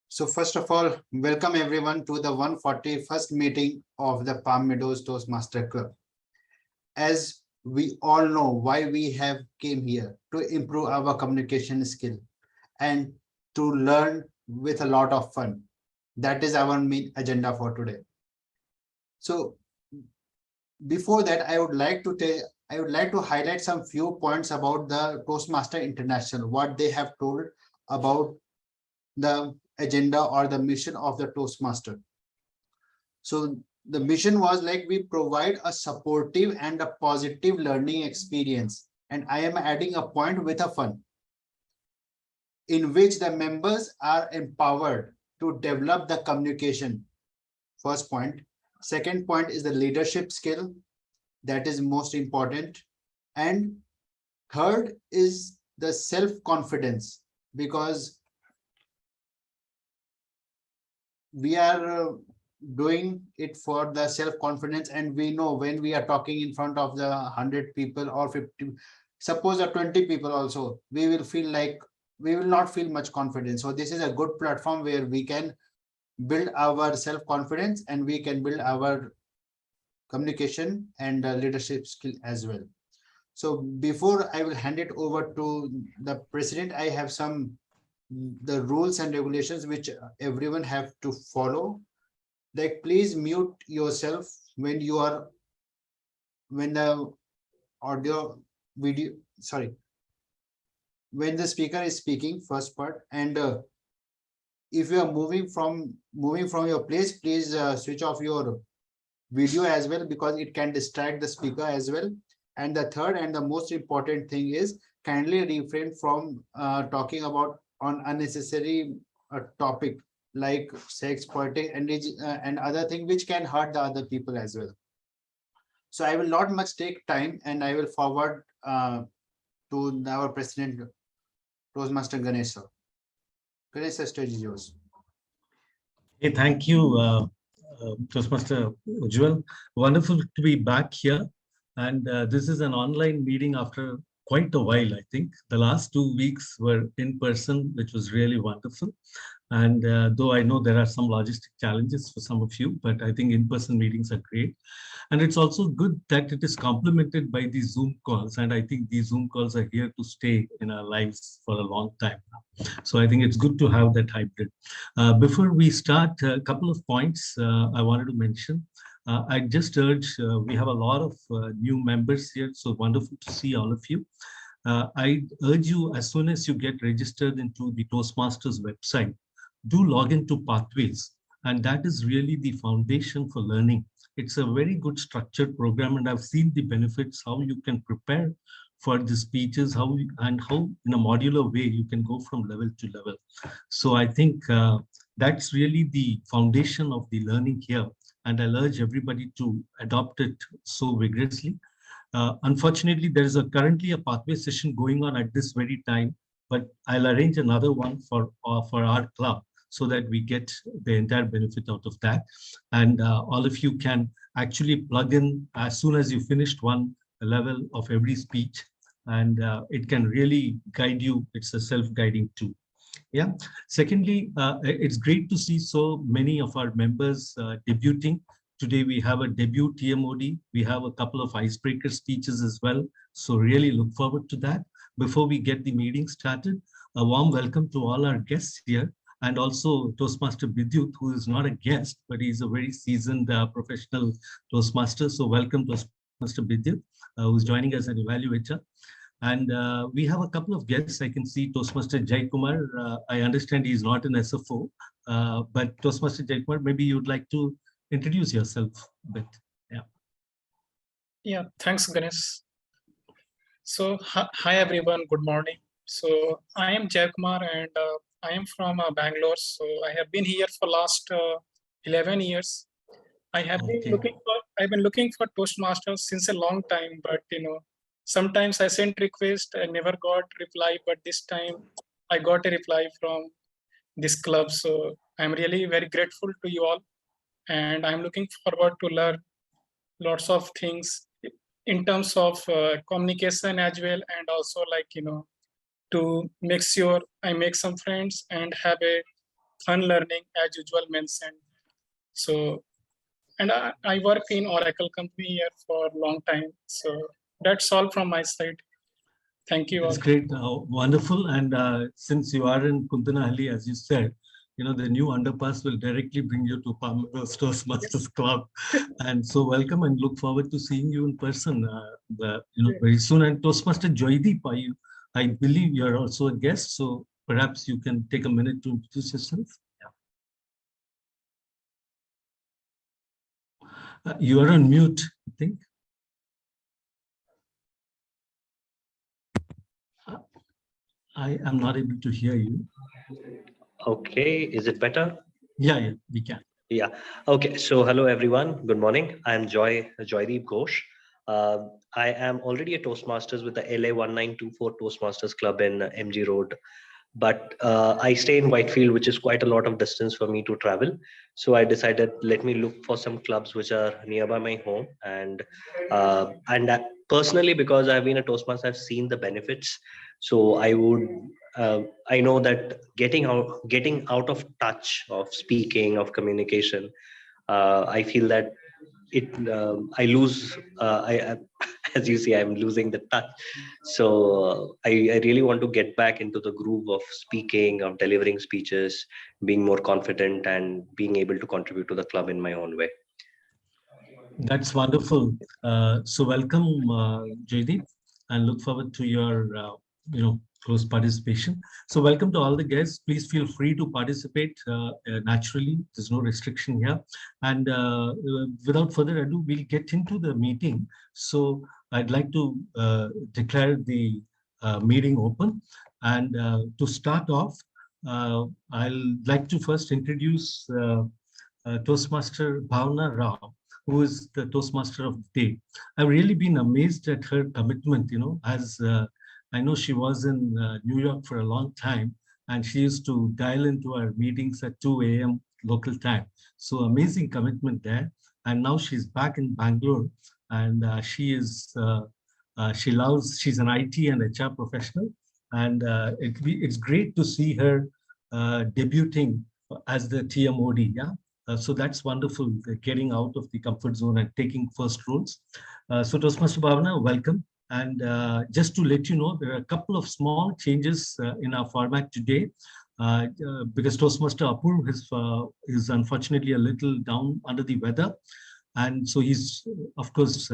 So first of all, welcome everyone to the 141st meeting of the Palm Meadows Toastmaster Club. As we all know why we have came here, to improve our communication skill and to learn with a lot of fun. That is our main agenda for today. So before that, I would like to highlight some few points about the Toastmaster International, what they have told about the agenda or the mission of the Toastmaster. So the mission was like we provide a supportive and a positive learning experience. And I am adding a point with a fun, in which the members are empowered to develop the communication. First point. Second point is the leadership skill. That is most important. And third is the self-confidence, because we are doing it for the self-confidence, and we know when we are talking in front of the 100 people or 50, suppose 20 people also, we will not feel much confidence. So this is a good platform where we can build our self-confidence and we can build our communication and leadership skill as well. So before I will hand it over to the president, I have the rules and regulations which everyone have to follow. Like, please mute yourself when the audio video, when the speaker is speaking, first part. And if you are moving from your place, please switch off your video as well, because it can distract the speaker as well. And the third and the most important thing is, kindly refrain from talking about on unnecessary topic like sex, politics, and other thing which can hurt the other people as well. So I will not much take time, and I will forward to our president, Toastmaster Ganesh sir. Ganesh sir, stage is yours. Hey, thank you, Toastmaster Ujjwal. Wonderful to be back here. And this is an online meeting after quite a while, I think. The last 2 weeks were in person, which was really wonderful. And though I know there are some logistic challenges for some of you, but I think in-person meetings are great. And it's also good that it is complemented by these Zoom calls. And I think these Zoom calls are here to stay in our lives for a long time now. So I think it's good to have that hybrid. Before we start, a couple of points I wanted to mention. I just urge, we have a lot of new members here, so wonderful to see all of you. I urge you, as soon as you get registered into the Toastmasters website, do log into Pathways, and that is really the foundation for learning. It's a very good structured program, and I've seen the benefits, how you can prepare for the speeches, how in a modular way you can go from level to level. So I think that's really the foundation of the learning here. And I'll urge everybody to adopt it so vigorously. Unfortunately, there is currently a pathway session going on at this very time, but I'll arrange another one for our club so that we get the entire benefit out of that. And all of you can actually plug in as soon as you finished one level of every speech, and it can really guide you. It's a self-guiding tool. Yeah. Secondly, it's great to see so many of our members debuting. Today we have a debut TMOD. We have a couple of icebreaker speeches as well. So really look forward to that. Before we get the meeting started, a warm welcome to all our guests here, and also Toastmaster Vidyut, who is not a guest, but he's a very seasoned professional Toastmaster. So welcome Toastmaster Vidyut, who's joining us as an evaluator. And we have a couple of guests. I can see Toastmaster Jai Kumar. I understand he's not an SFO, but Toastmaster Jai Kumar, maybe you'd like to introduce yourself a bit. Yeah. Yeah, thanks, Ganesh. So, hi everyone, good morning. So, I am Jai Kumar, and I am from Bangalore. So, I have been here for last 11 years. I have been looking for Toastmasters since a long time, but sometimes I sent request, I never got reply, but this time I got a reply from this club. So I'm really very grateful to you all, and I'm looking forward to learn lots of things in terms of communication as well, and also like, to make sure I make some friends and have a fun learning as usual mentioned. So, and I work in Oracle company here for a long time. So that's all from my side. Thank you all. It's great, wonderful. And since you are in Kuntanahalli, as you said, the new underpass will directly bring you to Palm Meadows Toastmasters Club. And so welcome and look forward to seeing you in person, very soon. And Toastmaster Joydeep, I believe you're also a guest, so perhaps you can take a minute to introduce yourself. Yeah. You are on mute, I think. I am not able to hear you. Okay, is it better? Yeah, we can. Yeah. Okay. So hello everyone. Good morning. I'm Joydeep Ghosh. I am already a Toastmasters with the LA 1924 Toastmasters Club in MG Road, but I stay in Whitefield, which is quite a lot of distance for me to travel. So I decided, let me look for some clubs which are nearby my home, and personally, because I've been a Toastmaster, I've seen the benefits. So I know that getting out of touch of speaking, of communication, I feel that I lose, as you see, I'm losing the touch. So I really want to get back into the groove of speaking, of delivering speeches, being more confident, and being able to contribute to the club in my own way. That's wonderful. So welcome, Jaydeep, and look forward to your, close participation. So welcome to all the guests. Please feel free to participate naturally. There's no restriction here. And without further ado, we'll get into the meeting. So I'd like to declare the meeting open. And to start off, I'll like to first introduce Toastmaster Bhavna Rao, who is the Toastmaster of the day. I've really been amazed at her commitment, as I know she was in New York for a long time, and she used to dial into our meetings at 2 a.m. local time. So amazing commitment there. And now she's back in Bangalore, and she's an IT and HR professional. And it's great to see her debuting as the TMOD, yeah? So that's wonderful, getting out of the comfort zone and taking first roles. So Toastmaster Bhavna, welcome. And just to let you know, there are a couple of small changes in our format today, because Toastmaster Apur is unfortunately a little down under the weather. And so he's, of course,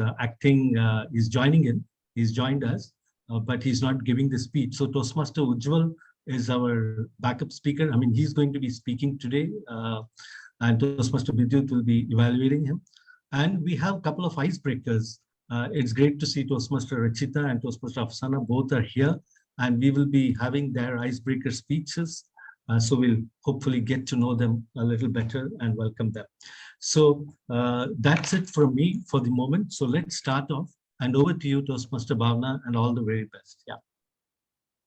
he's joining in, he's joined us, but he's not giving the speech. So Toastmaster Ujjwal is our backup speaker. I mean, he's going to be speaking today. And Toastmaster Vidyut will be evaluating him. And we have a couple of icebreakers. It's great to see Toastmaster Rachita and Toastmaster Afsana both are here, and we will be having their icebreaker speeches. So we'll hopefully get to know them a little better and welcome them. So that's it from me for the moment. So let's start off, and over to you, Toastmaster Bhavna, and all the very best.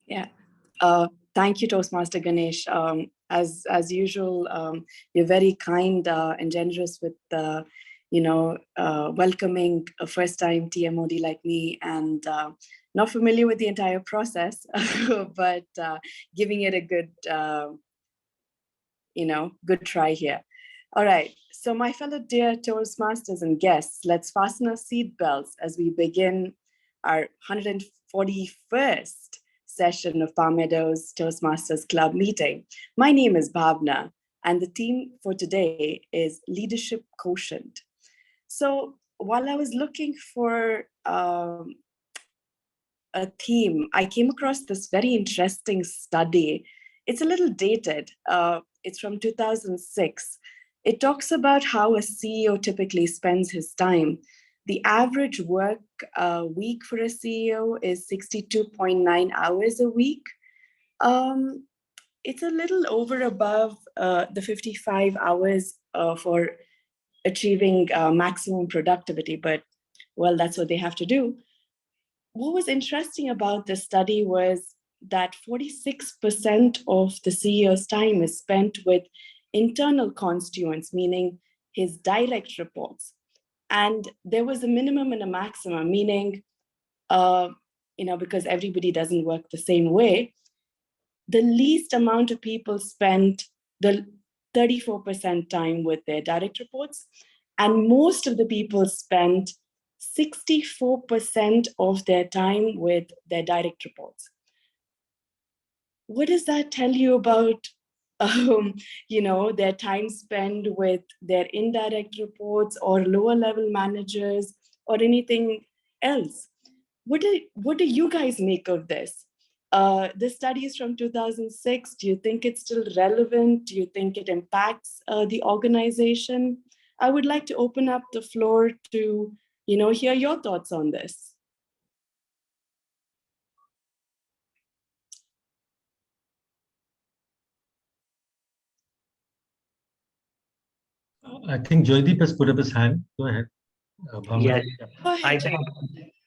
Yeah. Thank you, Toastmaster Ganesh. As usual, you're very kind and generous with, welcoming a first-time TMOD like me, and not familiar with the entire process, but giving it a good, good try here. All right. So my fellow dear Toastmasters and guests, let's fasten our seatbelts as we begin our 141st session of Palm Meadows Toastmasters Club meeting. My name is Bhavna, and the theme for today is Leadership Quotient. So while I was looking for a theme, I came across this very interesting study. It's a little dated. It's from 2006. It talks about how a CEO typically spends his time. The average work week for a CEO is 62.9 hours a week. It's a little over above the 55 hours for achieving maximum productivity, but well, that's what they have to do. What was interesting about this study was that 46% of the CEO's time is spent with internal constituents, meaning his direct reports. And there was a minimum and a maximum, meaning, because everybody doesn't work the same way, the least amount of people spent the 34% time with their direct reports, and most of the people spent 64% of their time with their direct reports. What does that tell you about their time spent with their indirect reports or lower level managers or anything else? What do you guys make of this? The study is from 2006. Do you think it's still relevant? Do you think it impacts the organization? I would like to open up the floor to hear your thoughts on this. I think Joydeep has put up his hand. Go ahead. Bhavna. Yes, I think,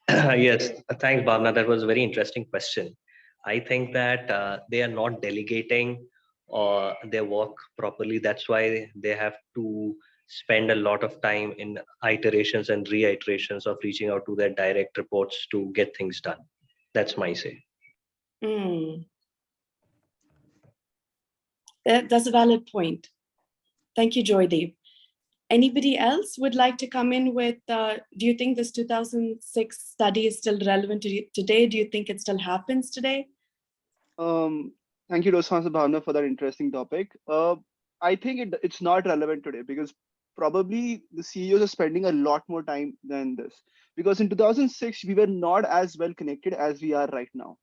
yes, thanks, Bhavna. That was a very interesting question. I think that they are not delegating their work properly. That's why they have to spend a lot of time in iterations and reiterations of reaching out to their direct reports to get things done. That's my say. That's a valid point. Thank you, Joydeep. Anybody else would like to come in with, do you think this 2006 study is still relevant today? Do you think it still happens today? Thank you, Toastmasters Bhavna, for that interesting topic. I think it's not relevant today because probably the CEOs are spending a lot more time than this. Because in 2006, we were not as well connected as we are right now.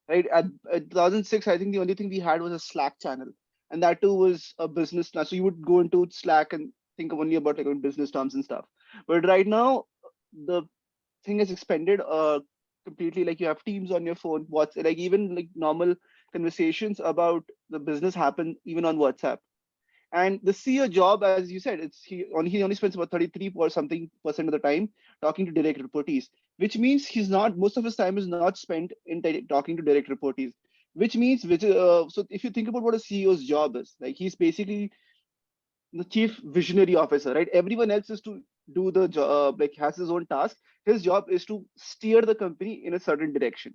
Right? At 2006, I think the only thing we had was a Slack channel. And that too was a business. So you would go into Slack and think only about like business terms and stuff. But right now, the thing has expanded completely. Like you have Teams on your phone, like even like normal conversations about the business happen even on WhatsApp. And the CEO job, as you said, he only spends about 33 or something % of the time talking to direct reportees, which means most of his time is not spent in talking to direct reportees. Which means so if you think about what a CEO's job is, like he's basically the chief visionary officer, right? Everyone else is to do the job, like has his own task. His job is to steer the company in a certain direction,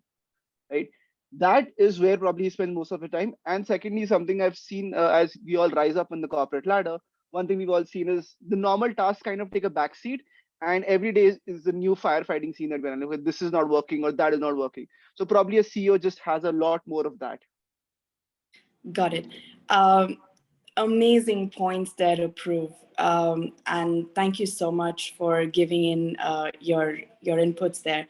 right? That is where probably he spends most of the time. And secondly, something I've seen as we all rise up in the corporate ladder, one thing we've all seen is the normal tasks kind of take a backseat, and every day is the new firefighting scene that we're in. This is not working or that is not working. So probably a CEO just has a lot more of that. Got it. Amazing points there, Approve. And thank you so much for giving in your inputs there.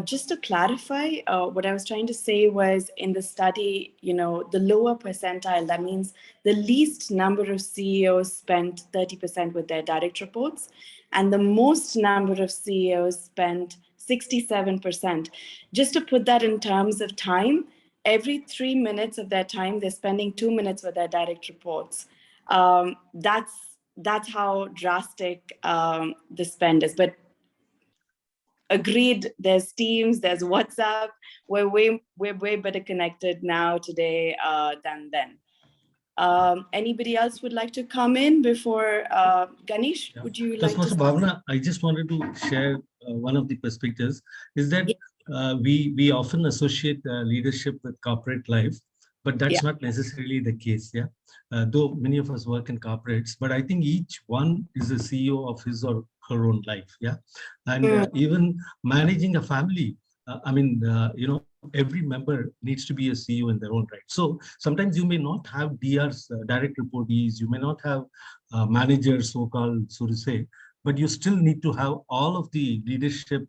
Just to clarify, what I was trying to say was in the study, the lower percentile, that means the least number of CEOs spent 30% with their direct reports, and the most number of CEOs spent 67%. Just to put that in terms of time, every 3 minutes of their time, they're spending 2 minutes with their direct reports. That's how drastic the spend is. But agreed, there's Teams, there's WhatsApp. We're way better connected now today than then. Anybody else would like to come in before Ganesh? Yeah. Would you like to? Bhavna, I just wanted to share one of the perspectives is that we often associate leadership with corporate life, but that's not necessarily the case. Yeah, though many of us work in corporates, but I think each one is a CEO of his or her own life. Yeah, and even managing a family. Every member needs to be a CEO in their own right. So sometimes you may not have DRs, direct reportees, you may not have managers, so-called, so to say, but you still need to have all of the leadership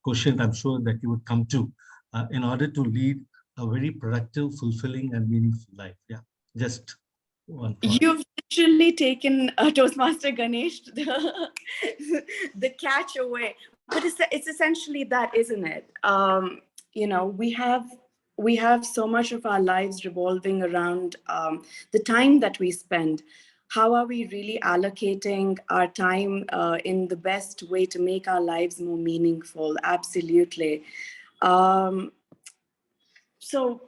quotient, I'm sure, that you would come to in order to lead a very productive, fulfilling, and meaningful life. Yeah, just one point. You've literally taken Toastmaster Ganesh the catch away, but it's essentially that, isn't it? We have so much of our lives revolving around the time that we spend. How are we really allocating our time in the best way to make our lives more meaningful? Absolutely. So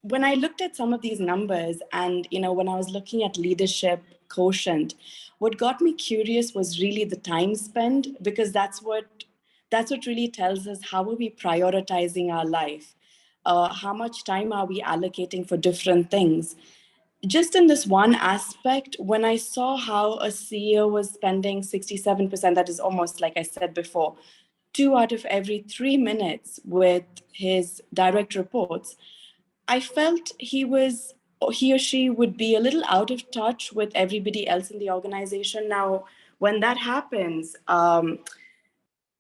when I looked at some of these numbers and, when I was looking at leadership quotient, what got me curious was really the time spent, because that's what really tells us how are we prioritizing our life, how much time are we allocating for different things. Just in this one aspect, when I saw how a CEO was spending 67%, that is almost like I said before, 2 out of every 3 minutes with his direct reports, I felt he or she would be a little out of touch with everybody else in the organization. Now, when that happens,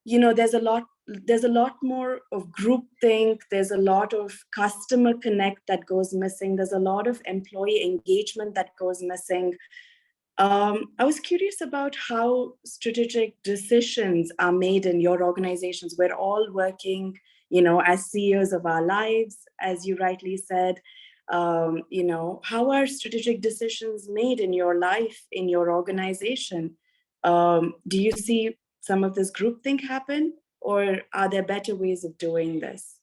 there's a lot more of groupthink. There's a lot of customer connect that goes missing. There's a lot of employee engagement that goes missing. I was curious about how strategic decisions are made in your organizations. We're all working, as CEOs of our lives, as you rightly said. How are strategic decisions made in your life, in your organization? Do you see some of this groupthink happen, or are there better ways of doing this?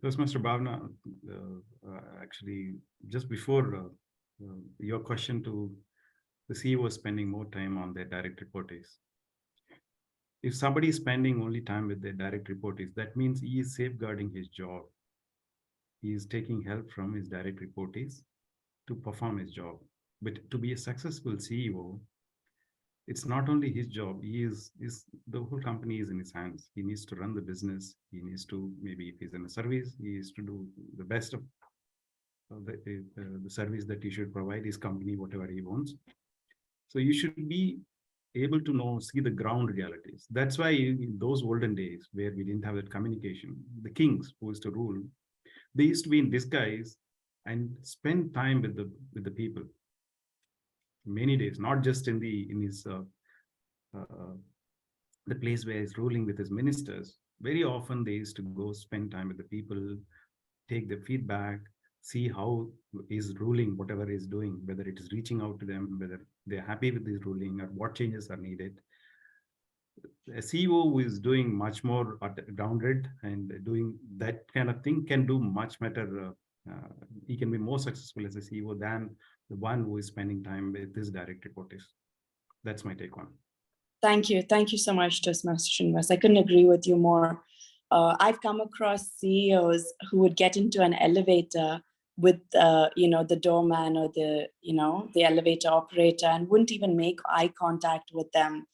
Toastmaster Bhavna, actually, just before your question to the CEO spending more time on their direct reportees. If somebody is spending only time with their direct reportees, that means he is safeguarding his job. He is taking help from his direct reportees to perform his job. But to be a successful CEO, it's not only his job. The whole company is in his hands. He needs to run the business. He needs to, maybe if he's in a service, he needs to do the best of the service that he should provide his company, whatever he wants. So you should be able to see the ground realities. That's why in those olden days where we didn't have that communication, the kings who used to rule, they used to be in disguise and spend time with the people many days, not just in his the place where he's ruling with his ministers. Very often they used to go spend time with the people, take the feedback, see how he's ruling, whatever he's doing, whether it is reaching out to them, whether they're happy with his ruling or what changes are needed. A CEO who is doing much more grounded and doing that kind of thing can do much better. He can be more successful as a CEO than the one who is spending time with his direct reportees. That's my take on. Thank you. Thank you so much, Toastmaster Srinivas. I couldn't agree with you more. I've come across CEOs who would get into an elevator with, the doorman or the elevator operator and wouldn't even make eye contact with them.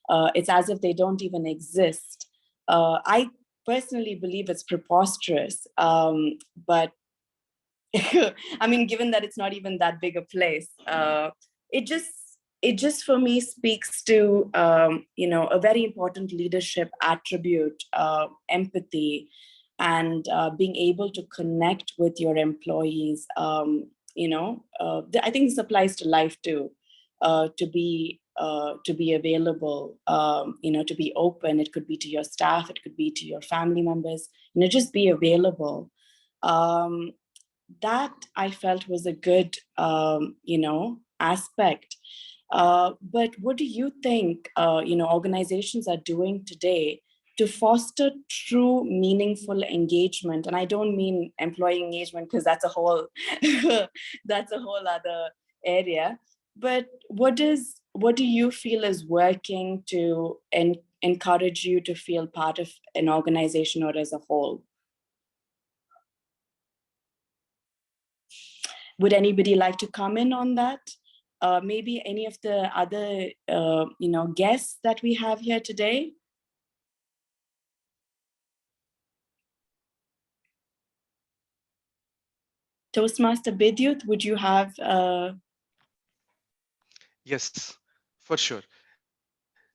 It's as if they don't even exist. I personally believe it's preposterous, but I mean, given that it's not even that big a place, it just for me speaks to a very important leadership attribute, empathy, and being able to connect with your employees. I think this applies to life too, to be available, to be open. It could be to your staff, it could be to your family members. Just be available. That I felt was a good, aspect. But what do you think, organizations are doing today to foster true, meaningful engagement? And I don't mean employee engagement, because that's a whole other area. But what do you feel is working to encourage you to feel part of an organization or as a whole? Would anybody like to comment on that? Maybe any of the other, guests that we have here today? Toastmaster Bidyut, would you have? Yes, for sure.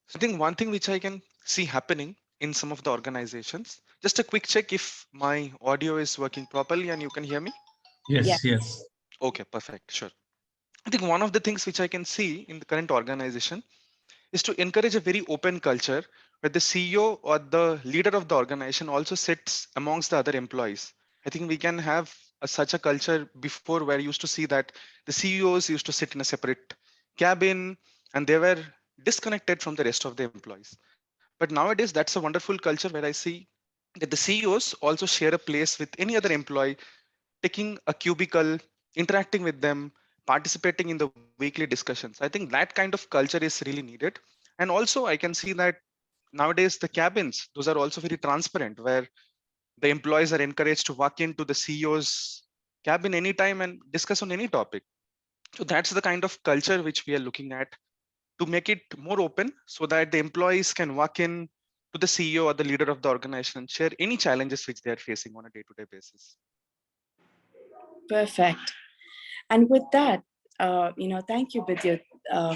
So I think one thing which I can see happening in some of the organizations, just a quick check if my audio is working properly and you can hear me. Yes. Okay, perfect. Sure. I think one of the things which I can see in the current organization is to encourage a very open culture where the CEO or the leader of the organization also sits amongst the other employees. I think we can have such a culture before, where you used to see that the CEOs used to sit in a separate cabin and they were disconnected from the rest of the employees. But nowadays, that's a wonderful culture where I see that the CEOs also share a place with any other employee, taking a cubicle, interacting with them, participating in the weekly discussions. I think that kind of culture is really needed. And also, I can see that nowadays the cabins, those are also very transparent, where the employees are encouraged to walk into the CEO's cabin anytime and discuss on any topic. So that's the kind of culture which we are looking at to make it more open so that the employees can walk in to the CEO or the leader of the organization and share any challenges which they are facing on a day-to-day basis. Perfect. And with that, thank you, Vidya,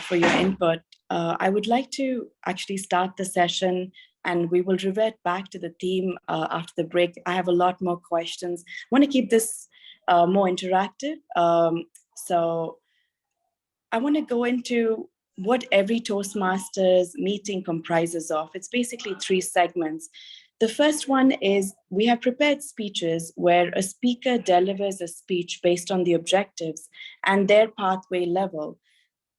for your input. I would like to actually start the session, and we will revert back to the theme after the break. I have a lot more questions. I want to keep this more interactive. So I want to go into what every Toastmasters meeting comprises of. It's basically 3 segments. The first one is we have prepared speeches where a speaker delivers a speech based on the objectives and their pathway level.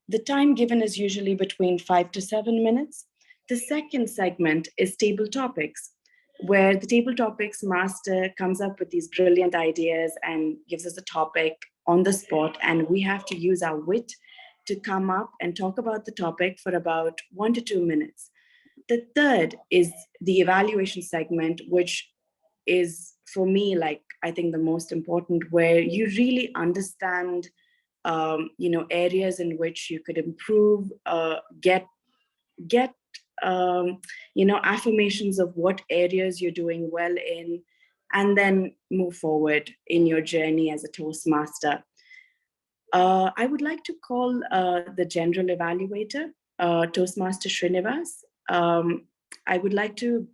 The time given is usually between 5 to 7 minutes. The second segment is table topics, where the table topics master comes up with these brilliant ideas and gives us a topic on the spot, and we have to use our wit to come up and talk about the topic for about 1 to 2 minutes. The third is the evaluation segment, which is for me, like, I think the most important, where you really understand, areas in which you could improve, get affirmations of what areas you're doing well in, and then move forward in your journey as a Toastmaster. I would like to call the general evaluator, Toastmaster Srinivas. I would like to,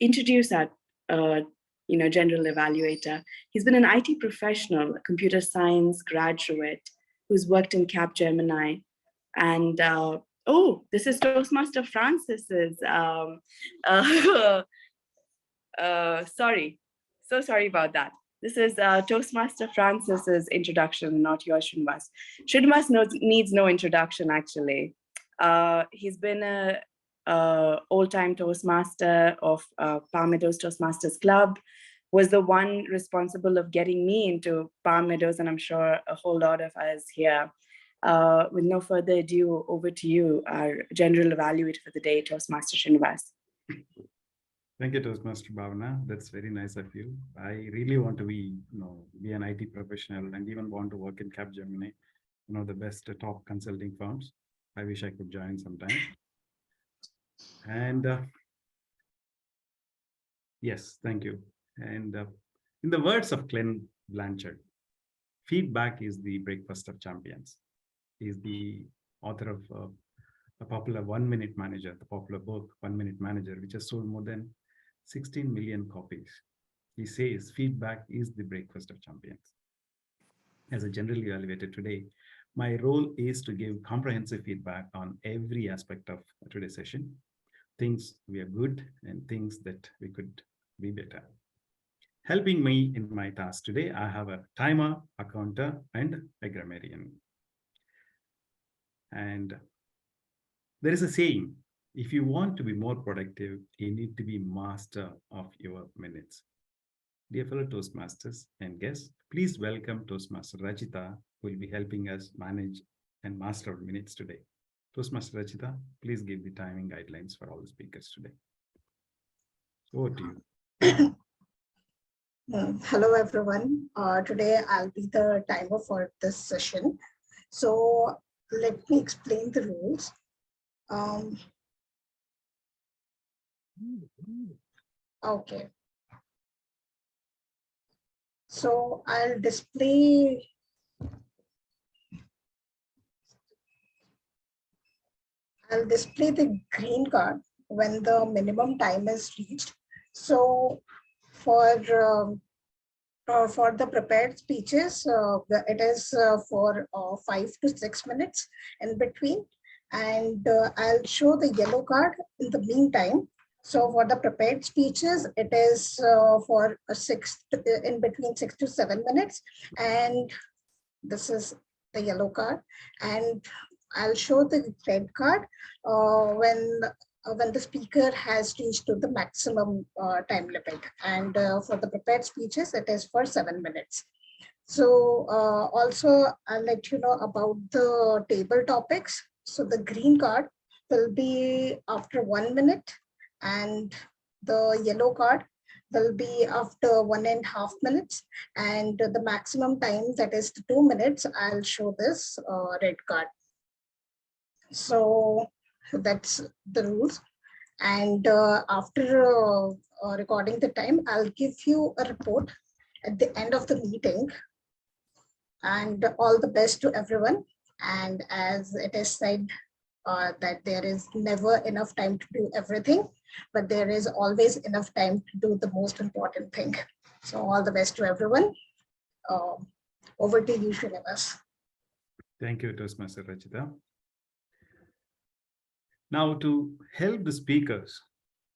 introduce our, general evaluator. He's been an IT professional, a computer science graduate who's worked in Capgemini. And, this is Toastmaster Francis's, sorry. So sorry about that. This is Toastmaster Francis's introduction, not yours, Srinivas. Srinivas needs no introduction, actually. He's been a old-time Toastmaster of Meadows Toastmasters Club, was the one responsible of getting me into Meadows, and I'm sure a whole lot of us here. With no further ado, over to you, our general evaluator for the day, Toastmaster Srinivas. Thank you, Toastmaster Bhavana. That's very nice of you. I really want to be an IT professional and even want to work in Capgemini, the best top consulting firms. I wish I could join sometime. And yes, thank you. And in the words of Glenn Blanchard, feedback is the breakfast of champions. He's the author of a popular 1 Minute Manager, the popular book 1 Minute Manager, which has sold more than 16 million copies. He says feedback is the breakfast of champions. As a general evaluator today, my role is to give comprehensive feedback on every aspect of today's session, things we are good and things that we could be better. Helping me in my task today, I have a timer, a counter, and a grammarian. And there is a saying, if you want to be more productive, you need to be master of your minutes. Dear fellow Toastmasters and guests, please welcome Toastmaster Rachita, who will be helping us manage and master our minutes today. Toastmaster Rachita, please give the timing guidelines for all the speakers today. Over to you. Hello, everyone. Today, I'll be the timer for this session. So let me explain the rules. Okay. So I'll display the green card when the minimum time is reached. So for the prepared speeches, it is for 5 to 6 minutes in between. And I'll show the yellow card in the meantime. So for the prepared speeches, it is for in between 6 to 7 minutes. And this is the yellow card. And I'll show the red card when when the speaker has reached to the maximum time limit. And for the prepared speeches, it is for 7 minutes. So also I'll let you know about the table topics. So the green card will be after 1 minute, and the yellow card will be after 1.5 minutes, and the maximum time, that is 2 minutes, I'll show this red card. So that's the rules. And after recording the time, I'll give you a report at the end of the meeting. And all the best to everyone. And as it is said, that there is never enough time to do everything, but there is always enough time to do the most important thing. So all the best to everyone. Over to you, Srinivas. Thank you, Toastmaster Rachita. Now, to help the speakers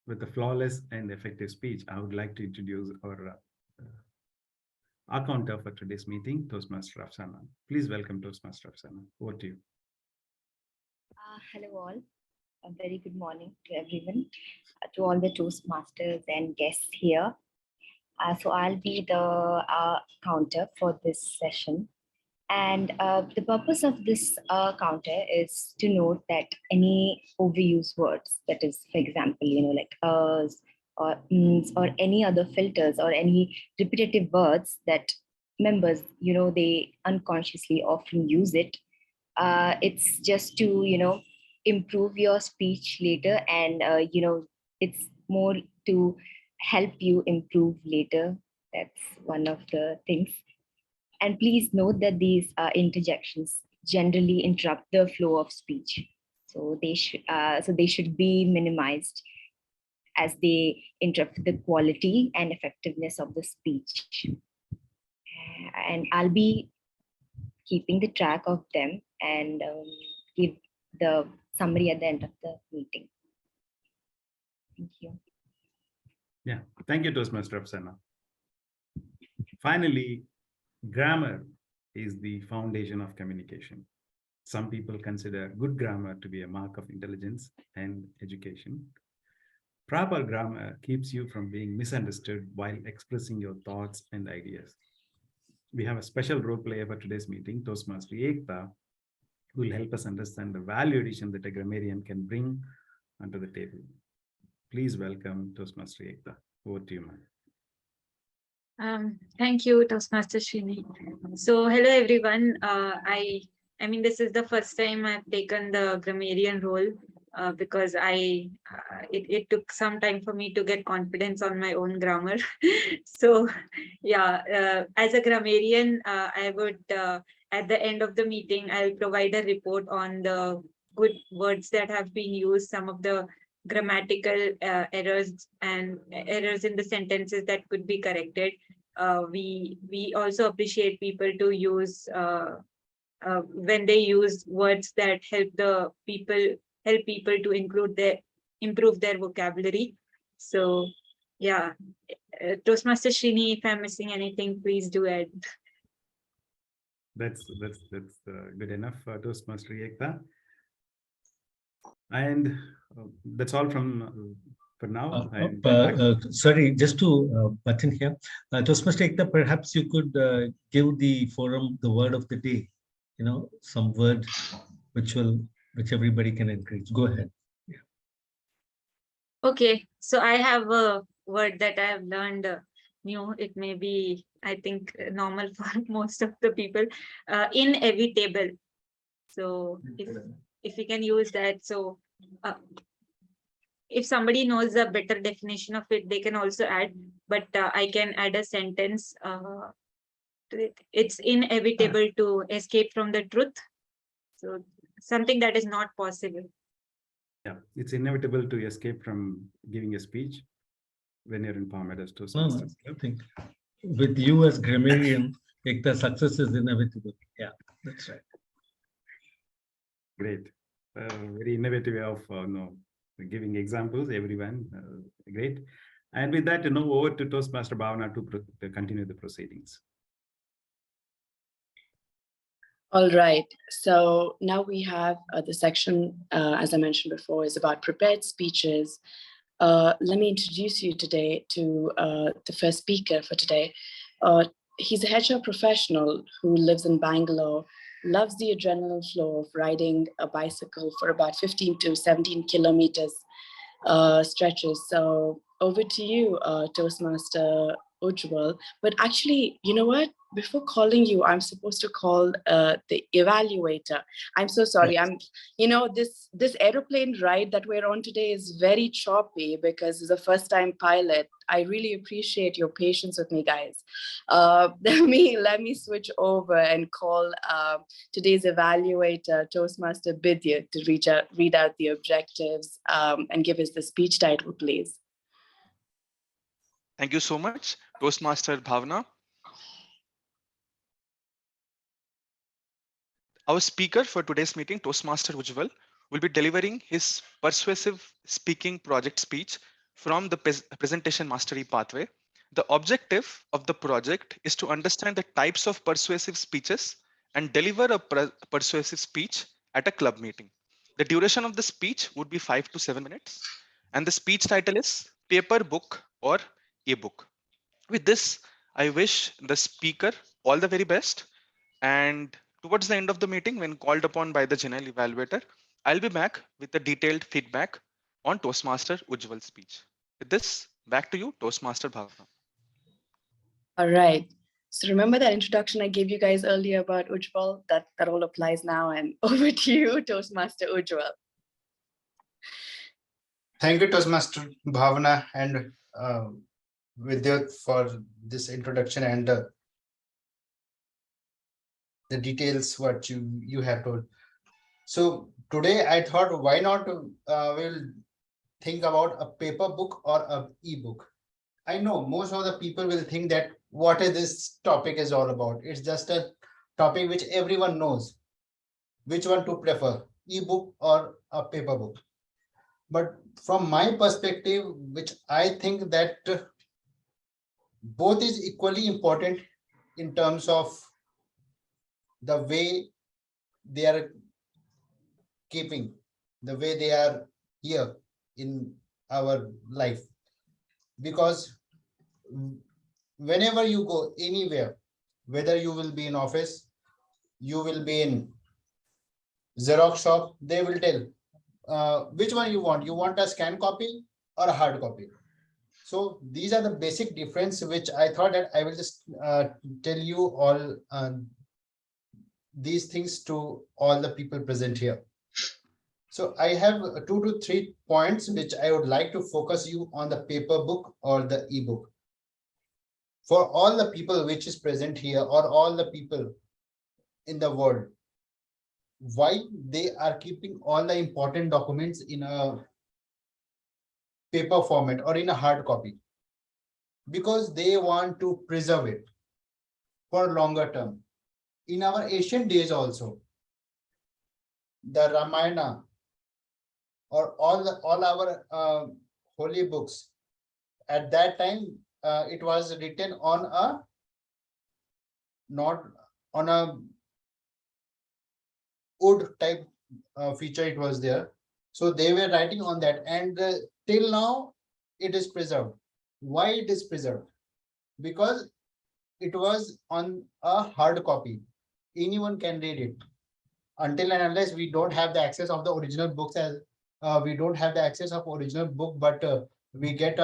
with a flawless and effective speech, I would like to introduce our counter for today's meeting, Toastmaster Afsana. Please welcome Toastmaster Afsana. Over to you. Hello all. A very good morning to everyone, to all the Toastmasters and guests here. So I'll be the counter for this session. And the purpose of this counter is to note that any overused words, that is, for example, like or or any other filters or any repetitive words that members, they unconsciously often use it. It's just to, improve your speech later, and, it's more to help you improve later. That's one of the things. And please note that these interjections generally interrupt the flow of speech. So they should be minimized, as they interrupt the quality and effectiveness of the speech. And I'll be keeping the track of them and give the summary at the end of the meeting. Thank you. Yeah, thank you, Toastmaster Afsana. Finally, grammar is the foundation of communication. Some people consider good grammar to be a mark of intelligence and education. Proper grammar keeps you from being misunderstood while expressing your thoughts and ideas. We have a special role player for today's meeting, Toastmaster Ekta, who will help us understand the value addition that a grammarian can bring onto the table. Please welcome Toastmaster Ekta. Over to you, ma'am. Thank you, Toastmaster Srini. So hello, everyone. I mean, this is the first time I've taken the grammarian role because it took some time for me to get confidence on my own grammar. So yeah, as a grammarian, I would, at the end of the meeting, I'll provide a report on the good words that have been used, some of the grammatical errors and errors in the sentences that could be corrected. We also appreciate people to use when they use words that help people to improve their vocabulary. So yeah, Toastmaster Srini, if I'm missing anything, please do add. That's good enough, Toastmaster Ekta. And that's all from for now. Sorry, just to butt in here, Toastmaster Ekta, perhaps you could give the forum the word of the day. Some word which everybody can encourage. Go ahead. Yeah. Okay, so I have a word that I have learned new. It may be, I think, normal for most of the people. Inevitable. So if we can use that, so if somebody knows a better definition of it, they can also add, but I can add a sentence to it. It's inevitable to escape from the truth. So something that is not possible. Yeah, it's inevitable to escape from giving a speech when you're in Meadows. No, I think with you as grammarian, Ekta, success is inevitable. Yeah, that's right. Great. Very innovative way of giving examples, everyone. Great. And with that, over to Toastmaster Bhavana to continue the proceedings. All right, so now we have the section, as I mentioned before, is about prepared speeches. Let me introduce you today to the first speaker for today. He's a HR professional who lives in Bangalore, loves the adrenaline flow of riding a bicycle for about 15 to 17 kilometers stretches. So over to you, Toastmaster Ujjwal. But actually, you know what? Before calling you, I'm supposed to call the evaluator. I'm so sorry. This aeroplane ride that we're on today is very choppy because it's a first-time pilot. I really appreciate your patience with me, guys. Let me switch over and call today's evaluator, Toastmaster Bidya, to read out the objectives and give us the speech title, please. Thank you so much, Toastmaster Bhavna. Our speaker for today's meeting, Toastmaster Ujjwal, will be delivering his persuasive speaking project speech from the presentation mastery pathway. The objective of the project is to understand the types of persuasive speeches and deliver a persuasive speech at a club meeting. The duration of the speech would be 5 to 7 minutes, and the speech title is Paper, Book, or Ebook. With this, I wish the speaker all the very best. And towards the end of the meeting, when called upon by the general evaluator, I'll be back with the detailed feedback on Toastmaster Ujjwal's speech. With this, back to you, Toastmaster Bhavna. All right. So remember that introduction I gave you guys earlier about Ujjwal? That all applies now. And over to you, Toastmaster Ujjwal. Thank you, Toastmaster Bhavana and Vidya for this introduction and the details what you have told. So today I thought, why not we'll think about a paper book or a ebook. I know most of the people will think that what is this topic is all about. It's just a topic which everyone knows. Which one to prefer, ebook or a paper book? But from my perspective, which I think that both is equally important in terms of the way they are keeping, the way they are here in our life. Because whenever you go anywhere, whether you will be in office, you will be in Xerox shop, they will tell which one you want a scan copy or a hard copy. So these are the basic difference which I thought that I will just tell you all these things to all the people present here. So I have 2 to 3 points which I would like to focus you on the paper book or the ebook. For all the people which is present here or all the people in the world, why they are keeping all the important documents in a paper format or in a hard copy? Because they want to preserve it for longer term. In our ancient days also, the Ramayana or all our holy books, at that time it was written on a not on a wood type feature, it was there. So they were writing on that, and till now it is preserved. Why it is preserved? Because it was on a hard copy. Anyone can read it. Until and unless we don't have the access of the original books, as we don't have the access of original book, but we get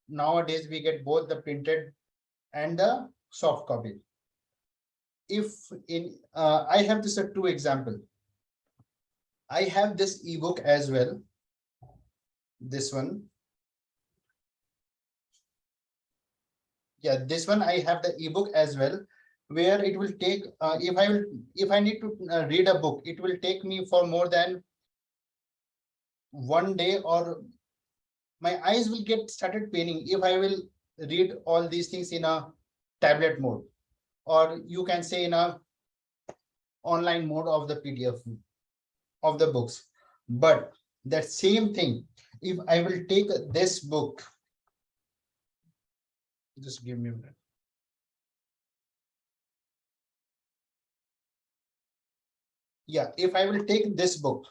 nowadays we get both the printed and the soft copy. If in I have this 2 example. I have this ebook as well. This one. Yeah, this one I have the ebook as well, where it will take if I need to read a book, it will take me for more than 1 day, or my eyes will get started paining if I will read all these things in a tablet mode, or you can say in a online mode of the PDF of the books. But that same thing, if I will take this book, just give me a minute. Yeah, if I will take this book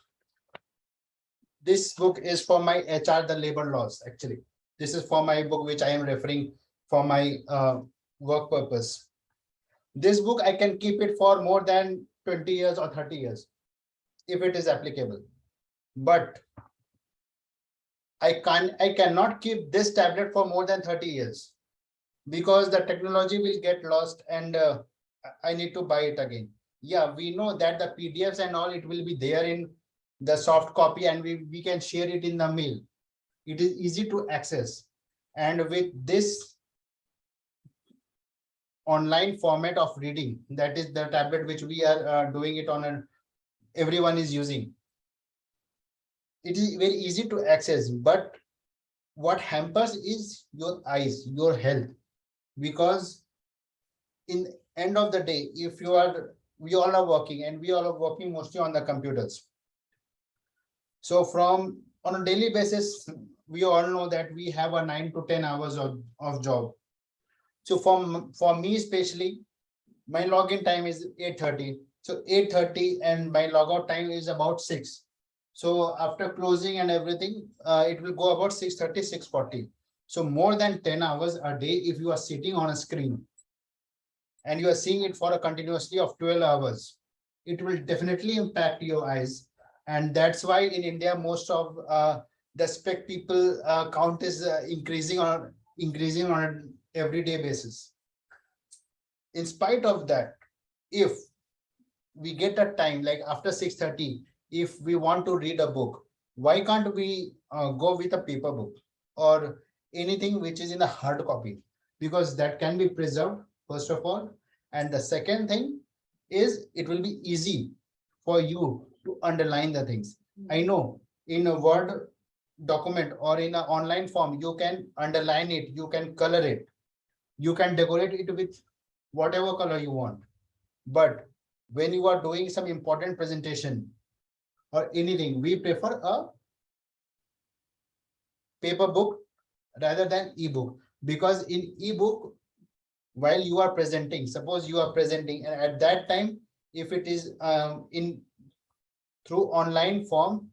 is for my HR, the labor laws. Actually, this is for my book, which I am referring for my work purpose. This book, I can keep it for more than 20 years or 30 years, if it is applicable. But I cannot keep this tablet for more than 30 years because the technology will get lost and I need to buy it again. Yeah, we know that the PDFs and all, it will be there in the soft copy and we can share it in the mail. It is easy to access. And with this online format of reading, that is the tablet which we are doing it on, and everyone is using. It is very easy to access, but what hampers is your eyes, your health, because in end of the day, if you are, we all are working and we all are working mostly on the computers. So from on a daily basis, we all know that we have a 9 to 10 hours of job. So for me especially, my login time is 8:30. So 8:30 and my logout time is about 6. So after closing and everything, it will go about 6:30, 6:40. So more than 10 hours a day if you are sitting on a screen and you are seeing it for a continuously of 12 hours, it will definitely impact your eyes. And that's why in India, most of the spec people count is increasing on an everyday basis. In spite of that, if we get a time like after 6:30, if we want to read a book, why can't we go with a paper book or anything which is in a hard copy? Because that can be preserved, first of all. And the second thing is it will be easy for you to underline the things. I know in a Word document or in an online form, you can underline it, you can color it, you can decorate it with whatever color you want. But when you are doing some important presentation or anything, we prefer a paper book rather than ebook, because in ebook, while you are presenting, suppose you are presenting, and at that time, if it is in through online form,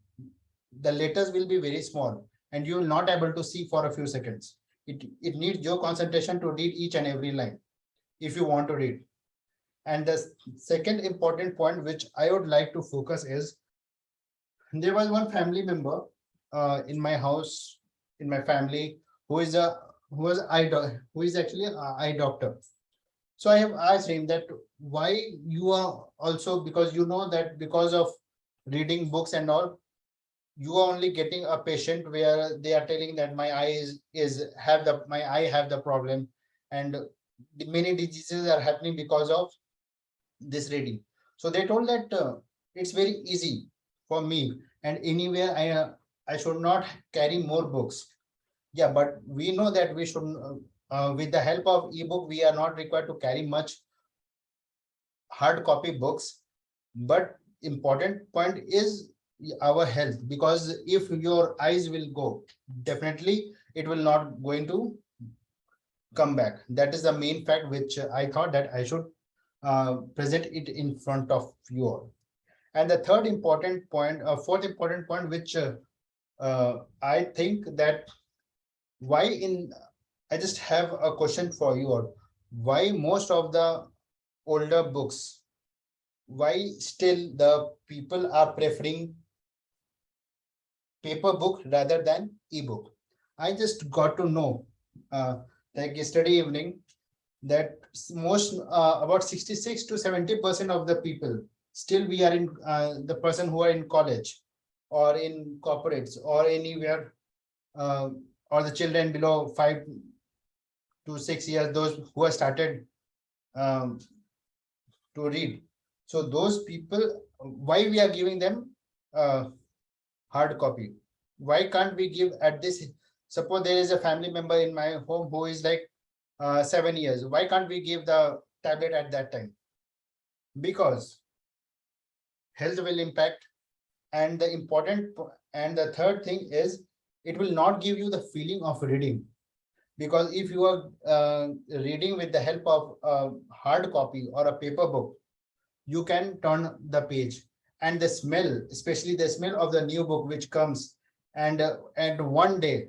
the letters will be very small and you will not able to see for a few seconds. It needs your concentration to read each and every line if you want to read. And the second important point which I would like to focus is, there was one family member in my house, in my family, who is actually an eye doctor. So I have asked him that why you are also, because you know that because of reading books and all, you are only getting a patient where they are telling that my eye my eye have the problem, and many diseases are happening because of this reading. So they told that it's very easy for me, and anywhere I should not carry more books. Yeah, but we know that we should with the help of ebook, we are not required to carry much hard copy books. But important point is our health, because if your eyes will go, definitely it will not going to come back. That is the main fact which I thought that I should present it in front of you all. And the third important point, fourth important point, which I think that I just have a question for you all. Why most of the older books, why still the people are preferring paper book rather than ebook? I just got to know like yesterday evening that most about 66 to 70% of the people, still we are in the person who are in college or in corporates or anywhere, or the children below 5 to 6 years, those who have started to read. So those people, why we are giving them hard copy? Why can't we give at this? Suppose there is a family member in my home who is like 7 years. Why can't we give the tablet at that time? Because health will impact. And the third thing is, it will not give you the feeling of reading. Because if you are reading with the help of a hard copy or a paper book, you can turn the page and the smell, especially the smell of the new book which comes, and one day,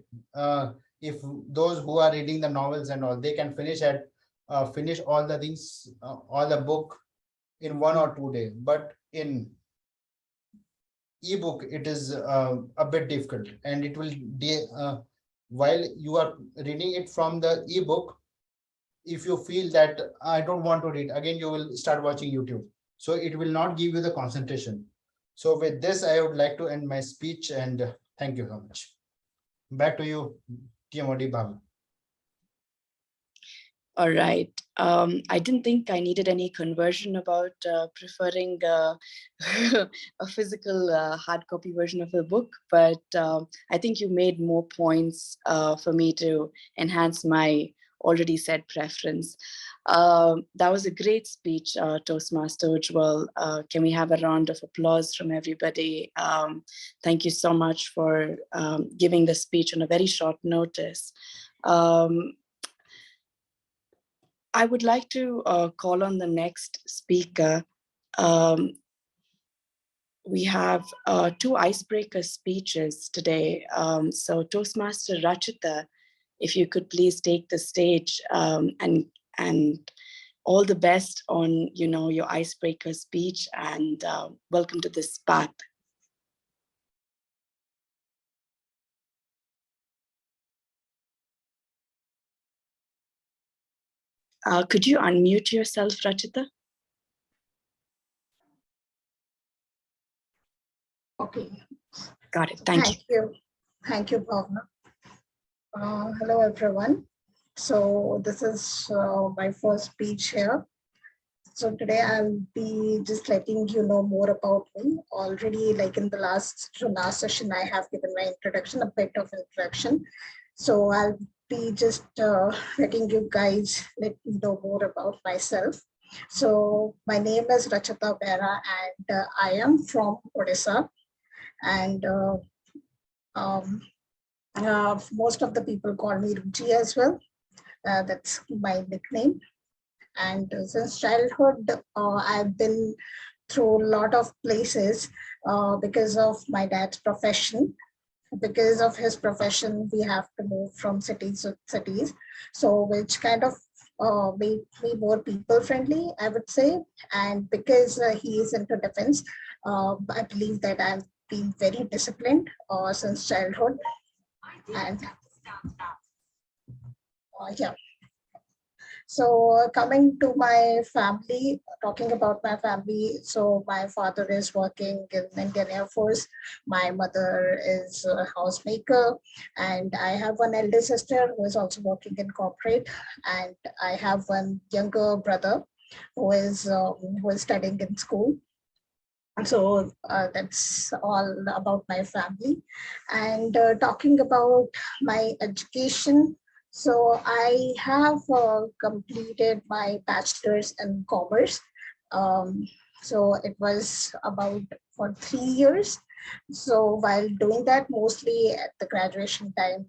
if those who are reading the novels and all, they can finish all the things, all the book in 1 or 2 days. But in ebook, it is a bit difficult, and it will while you are reading it from the ebook, if you feel that I don't want to read again, you will start watching YouTube. So it will not give you the concentration. So with this, I would like to end my speech, and thank you so much. Back to you, TMOD Bhavna. All right. I didn't think I needed any conversion about preferring a physical hard copy version of a book, but I think you made more points for me to enhance my already said preference. That was a great speech, Toastmaster Ujwal. Can we have a round of applause from everybody? Thank you so much for giving the speech on a very short notice. I would like to call on the next speaker. We have 2 icebreaker speeches today. So Toastmaster Rachita, if you could please take the stage, and all the best on your icebreaker speech, and welcome to this path. Could you unmute yourself, Rachita? Okay. Got it. Thank you. Thank you, Bhavna. Hello, everyone. So this is my first speech here. So today I'll be just letting you know more about me. Already, like in the last session, I have given my introduction, a bit of introduction. So I'll be just letting you guys let me know more about myself. So my name is Rachita Bera, and I am from Odisha. And most of the people call me Ruchi as well. That's my nickname. And since childhood, I've been through a lot of places because of my dad's profession. Because of his profession, we have to move from cities to cities. So which kind of made me more people friendly, I would say. And because he is into defense, I believe that I've been very disciplined since childhood. And yeah. So coming to my family, talking about my family. So my father is working in Indian Air Force. My mother is a housemaker, and I have one elder sister who is also working in corporate, and I have one younger brother who is studying in school. So that's all about my family. And talking about my education, so I have completed my bachelor's in commerce. So it was about for 3 years. So while doing that, mostly at the graduation time,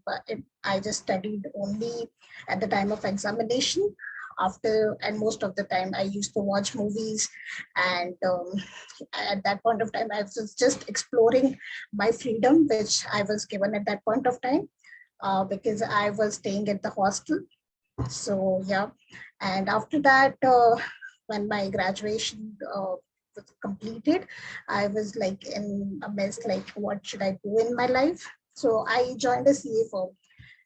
I just studied only at the time of examination. And most of the time I used to watch movies, and at that point of time I was just exploring my freedom, which I was given at that point of time, because I was staying at the hostel. So yeah, and after that, when my graduation was completed, I was like in a mess, like what should I do in my life? So I joined a CA firm.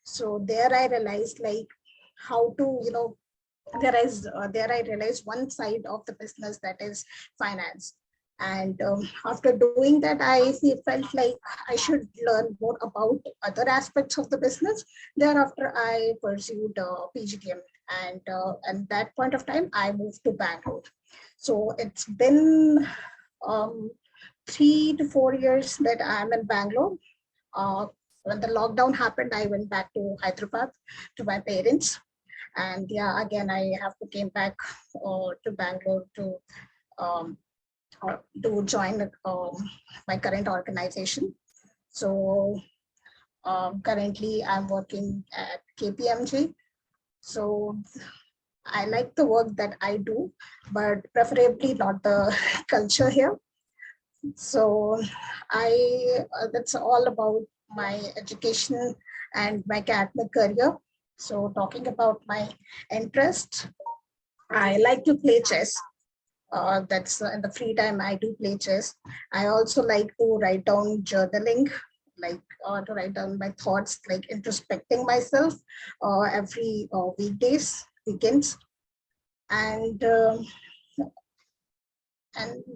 So there I realized like how to, there I realized one side of the business, that is finance. And after doing that, I felt like I should learn more about other aspects of the business. Thereafter, I pursued PGDM, and at that point of time, I moved to Bangalore. So it's been 3 to 4 years that I'm in Bangalore. When the lockdown happened, I went back to Hyderabad to my parents. And yeah, again, I have to came back to Bangalore to join my current organization. So currently I'm working at KPMG. So I like the work that I do, but preferably not the culture here. So that's all about my education and my academic career. So talking about my interest, I like to play chess. That's in the free time I do play chess. I also like to write down journaling, like to write down my thoughts, like introspecting myself every weekdays, weekends. And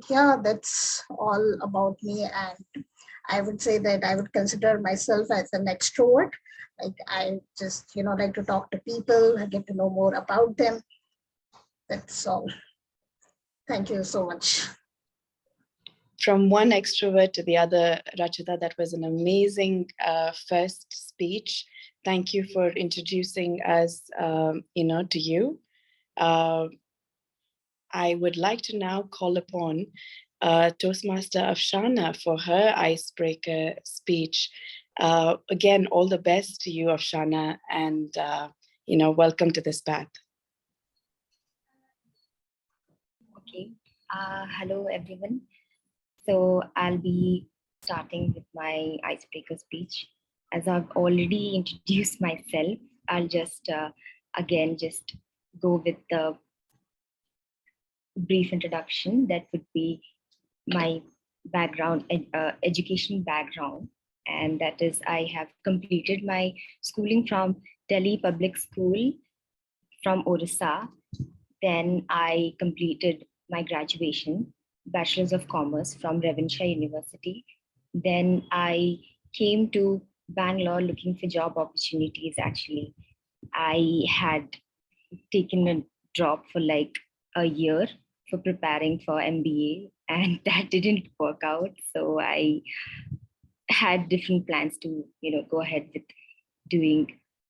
yeah, that's all about me. And I would say that I would consider myself as an extrovert. Like I just, like to talk to people, I get to know more about them. That's all. Thank you so much. From one extrovert to the other, Rachita, that was an amazing first speech. Thank you for introducing us, to you. I would like to now call upon Toastmaster Afshana for her icebreaker speech. Again, all the best to you, Afshana, and welcome to this path. Okay. Hello, everyone. So I'll be starting with my icebreaker speech. As I've already introduced myself, I'll just again just go with the brief introduction. That would be my background, education background, and that is I have completed my schooling from Delhi Public School from Orissa. Then I completed my graduation, Bachelor's of Commerce from Ravinshaw University. Then I came to Bangalore looking for job opportunities. Actually, I had taken a drop for like a year for preparing for MBA, and that didn't work out. So I had different plans to, go ahead with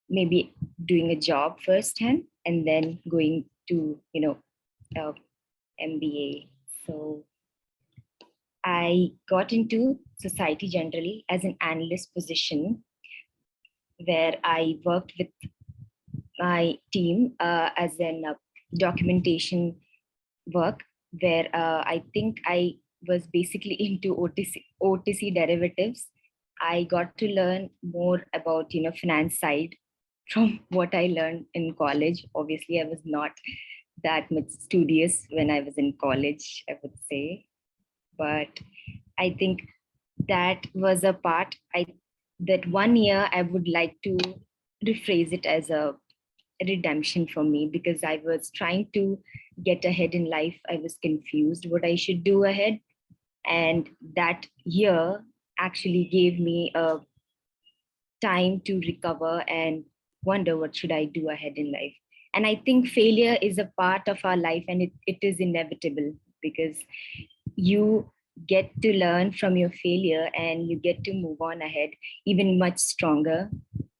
maybe doing a job firsthand and then going to, MBA. So I got into society generally as an analyst position where I worked with my team as in documentation work, where I think I was basically into OTC derivatives. I got to learn more about, finance side from what I learned in college. Obviously, I was not that much studious when I was in college, I would say. But I think that was a part that 1 year I would like to rephrase it as a redemption for me, because I was trying to get ahead in life. I was confused what I should do ahead. And that year actually gave me a time to recover and wonder what should I do ahead in life. And I think failure is a part of our life, and it is inevitable, because you get to learn from your failure and you get to move on ahead even much stronger.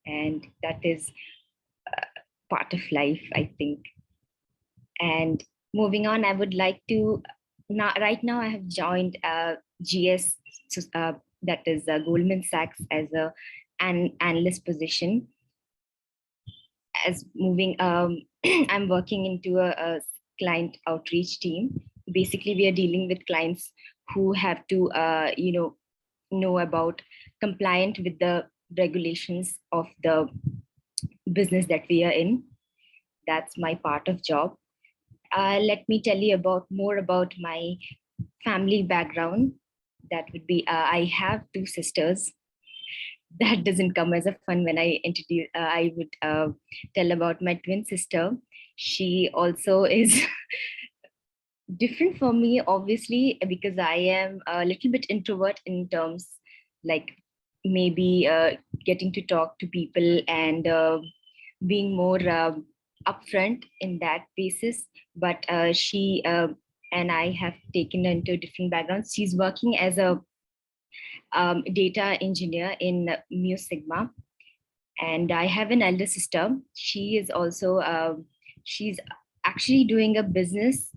And that is part of life, I think. And moving on, I would like to, right now I have joined GS, that is Goldman Sachs, as an analyst position. As moving, I'm working into a client outreach team. Basically, we are dealing with clients who have to, know about compliant with the regulations of the business that we are in. That's my part of job. Let me tell you more about my family background. That would be, I have 2 sisters. That doesn't come as a fun when I introduce. I would tell about my twin sister. She also is different for me, obviously, because I am a little bit introvert in terms like maybe getting to talk to people and being more upfront in that basis. But she and I have taken her into different backgrounds. She's working as a data engineer in Mu Sigma. And I have an elder sister. She is also, she's actually doing a business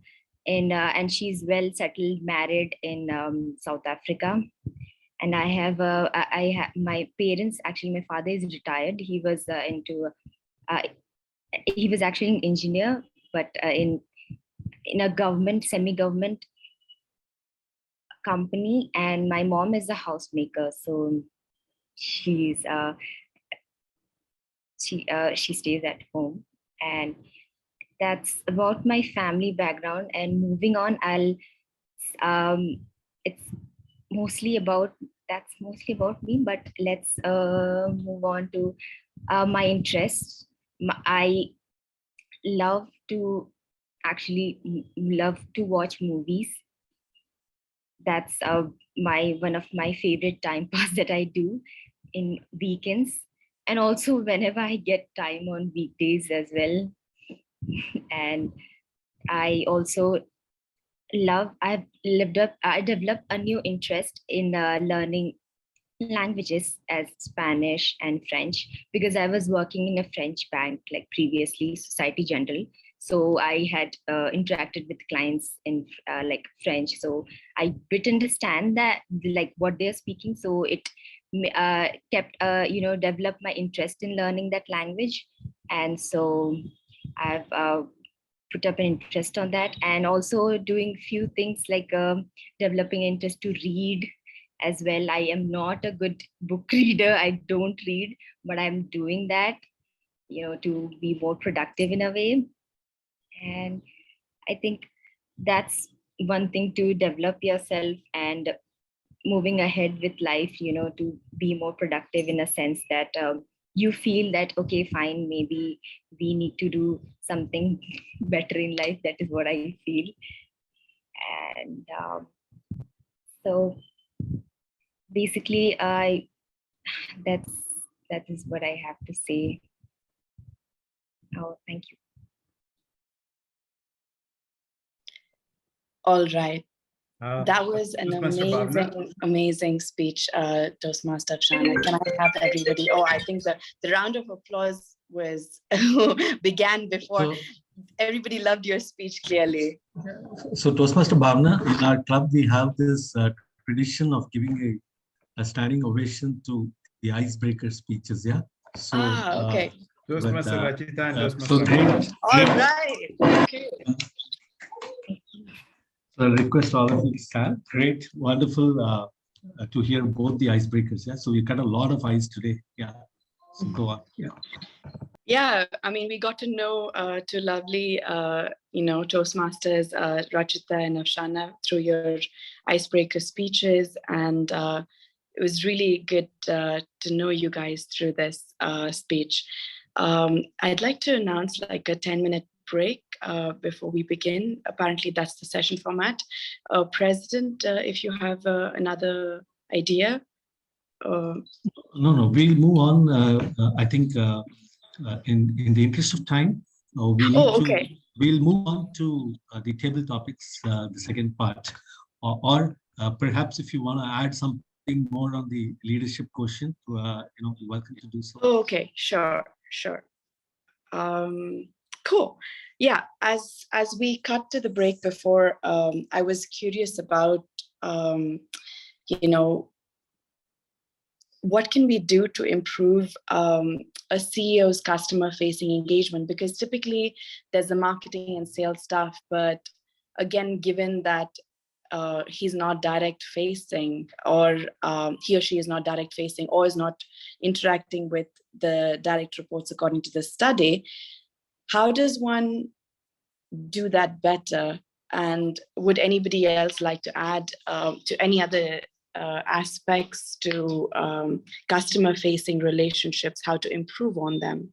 and she's well settled, married in South Africa. And I have my parents, actually my father is retired. He was he was actually an engineer, but in a government, semi-government company, and my mom is a housemaker. So she stays at home, and that's about my family background. And moving on, it's mostly about me, but let's move on to my interests. I love to love to watch movies. That's one of my favorite time pass that I do in weekends, and also whenever I get time on weekdays as well. And I also I developed a new interest in learning languages as Spanish and French, because I was working in a French bank like previously, Society General. So I had interacted with clients in like French. So I did understand that like what they're speaking. So it kept developed my interest in learning that language. And so I've put up an interest on that, and also doing few things like developing interest to read as well. I am not a good book reader. I don't read, but I'm doing that, to be more productive in a way. And I think that's one thing to develop yourself and moving ahead with life, to be more productive in a sense that you feel that, okay, fine, maybe we need to do something better in life. That is what I feel. And so basically, that is what I have to say. Oh, thank you. All right. That was an Toastmaster amazing speech, Toastmaster Shana. Can I have everybody? Oh, I think the round of applause was began before. Everybody loved your speech clearly. So Toastmaster Bhavna, in our club, we have this tradition of giving a standing ovation to the icebreaker speeches. Yeah. So, okay. Toastmaster Rachita and Toastmaster. So great. All right. Okay. So I request all of you to stand. Great, wonderful to hear both the icebreakers. Yeah. So we got a lot of ice today. Yeah. So go on. Yeah. Yeah, I mean, we got to know two lovely, Toastmasters, Rachita and Afshana, through your icebreaker speeches. And it was really good to know you guys through this speech. I'd like to announce like a 10-minute break before we begin. Apparently, that's the session format. President, if you have another idea. No, we'll move on. I think in the interest of time, we'll move on to the table topics, the second part, or perhaps if you want to add something more on the leadership quotient, you're welcome to do so. Okay, sure. Cool. Yeah, as we cut to the break before, I was curious about, what can we do to improve a CEO's customer-facing engagement? Because typically there's the marketing and sales staff, but again, given that he's not direct facing, or he or she is not direct facing, or is not interacting with the direct reports according to the study, how does one do that better? And would anybody else like to add to any other aspects to customer-facing relationships, how to improve on them?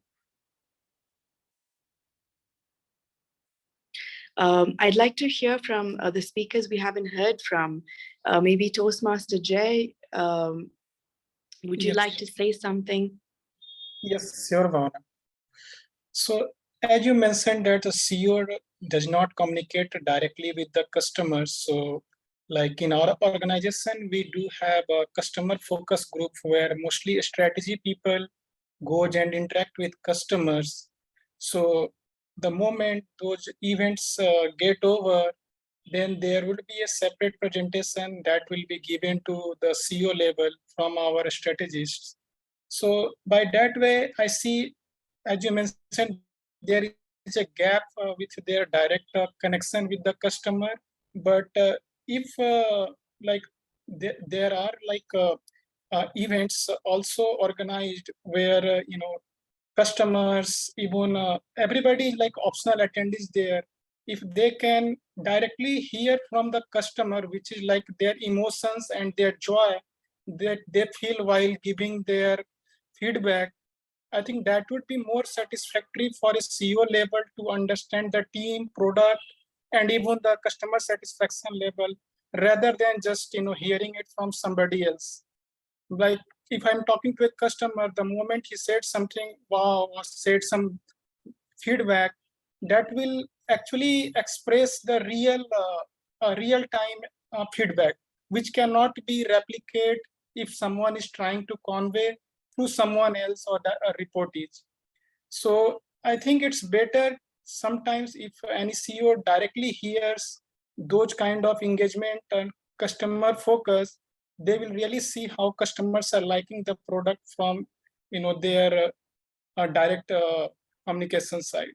I'd like to hear from the speakers we haven't heard from. Maybe Toastmaster Jay, would you like to say something? Yes, sure, Bhavna. So as you mentioned that the CEO does not communicate directly with the customers. So like in our organization, we do have a customer focus group where mostly strategy people goes and interact with customers. So the moment those events get over, then there would be a separate presentation that will be given to the CEO level from our strategists. So by that way, I see, as you mentioned, there is a gap with their direct connection with the customer. But if like there are like events also organized where customers, even everybody like optional attendees there, if they can directly hear from the customer, which is like their emotions and their joy that they feel while giving their feedback, I think that would be more satisfactory for a CEO level to understand the team, product, and even the customer satisfaction level, rather than just hearing it from somebody else. Like if I'm talking to a customer, the moment he said something wow or said some feedback, that will actually express the real time feedback, which cannot be replicated if someone is trying to convey to someone else or the report is. So I think it's better sometimes if any CEO directly hears those kind of engagement and customer focus, they will really see how customers are liking the product from their direct communication side.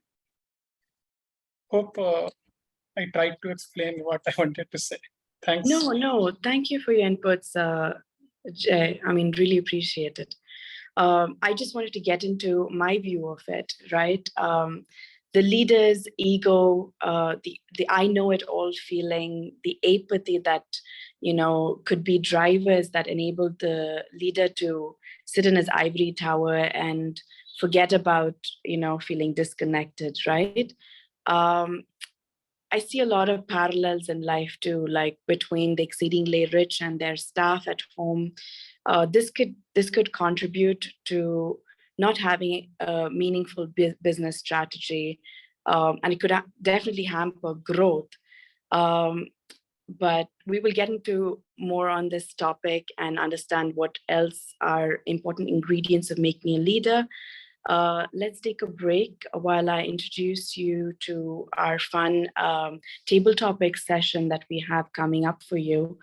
Hope I tried to explain what I wanted to say. Thanks. No, thank you for your inputs, Jay. I mean, really appreciate it. I just wanted to get into my view of it, right? The leader's ego, the I know it all feeling, the apathy that, could be drivers that enable the leader to sit in his ivory tower and forget about, feeling disconnected, right? I see a lot of parallels in life too, like between the exceedingly rich and their staff at home. This could contribute to not having a meaningful business strategy, and it could definitely hamper growth. But we will get into more on this topic and understand what else are important ingredients of making a leader. Let's take a break while I introduce you to our fun table topic session that we have coming up for you.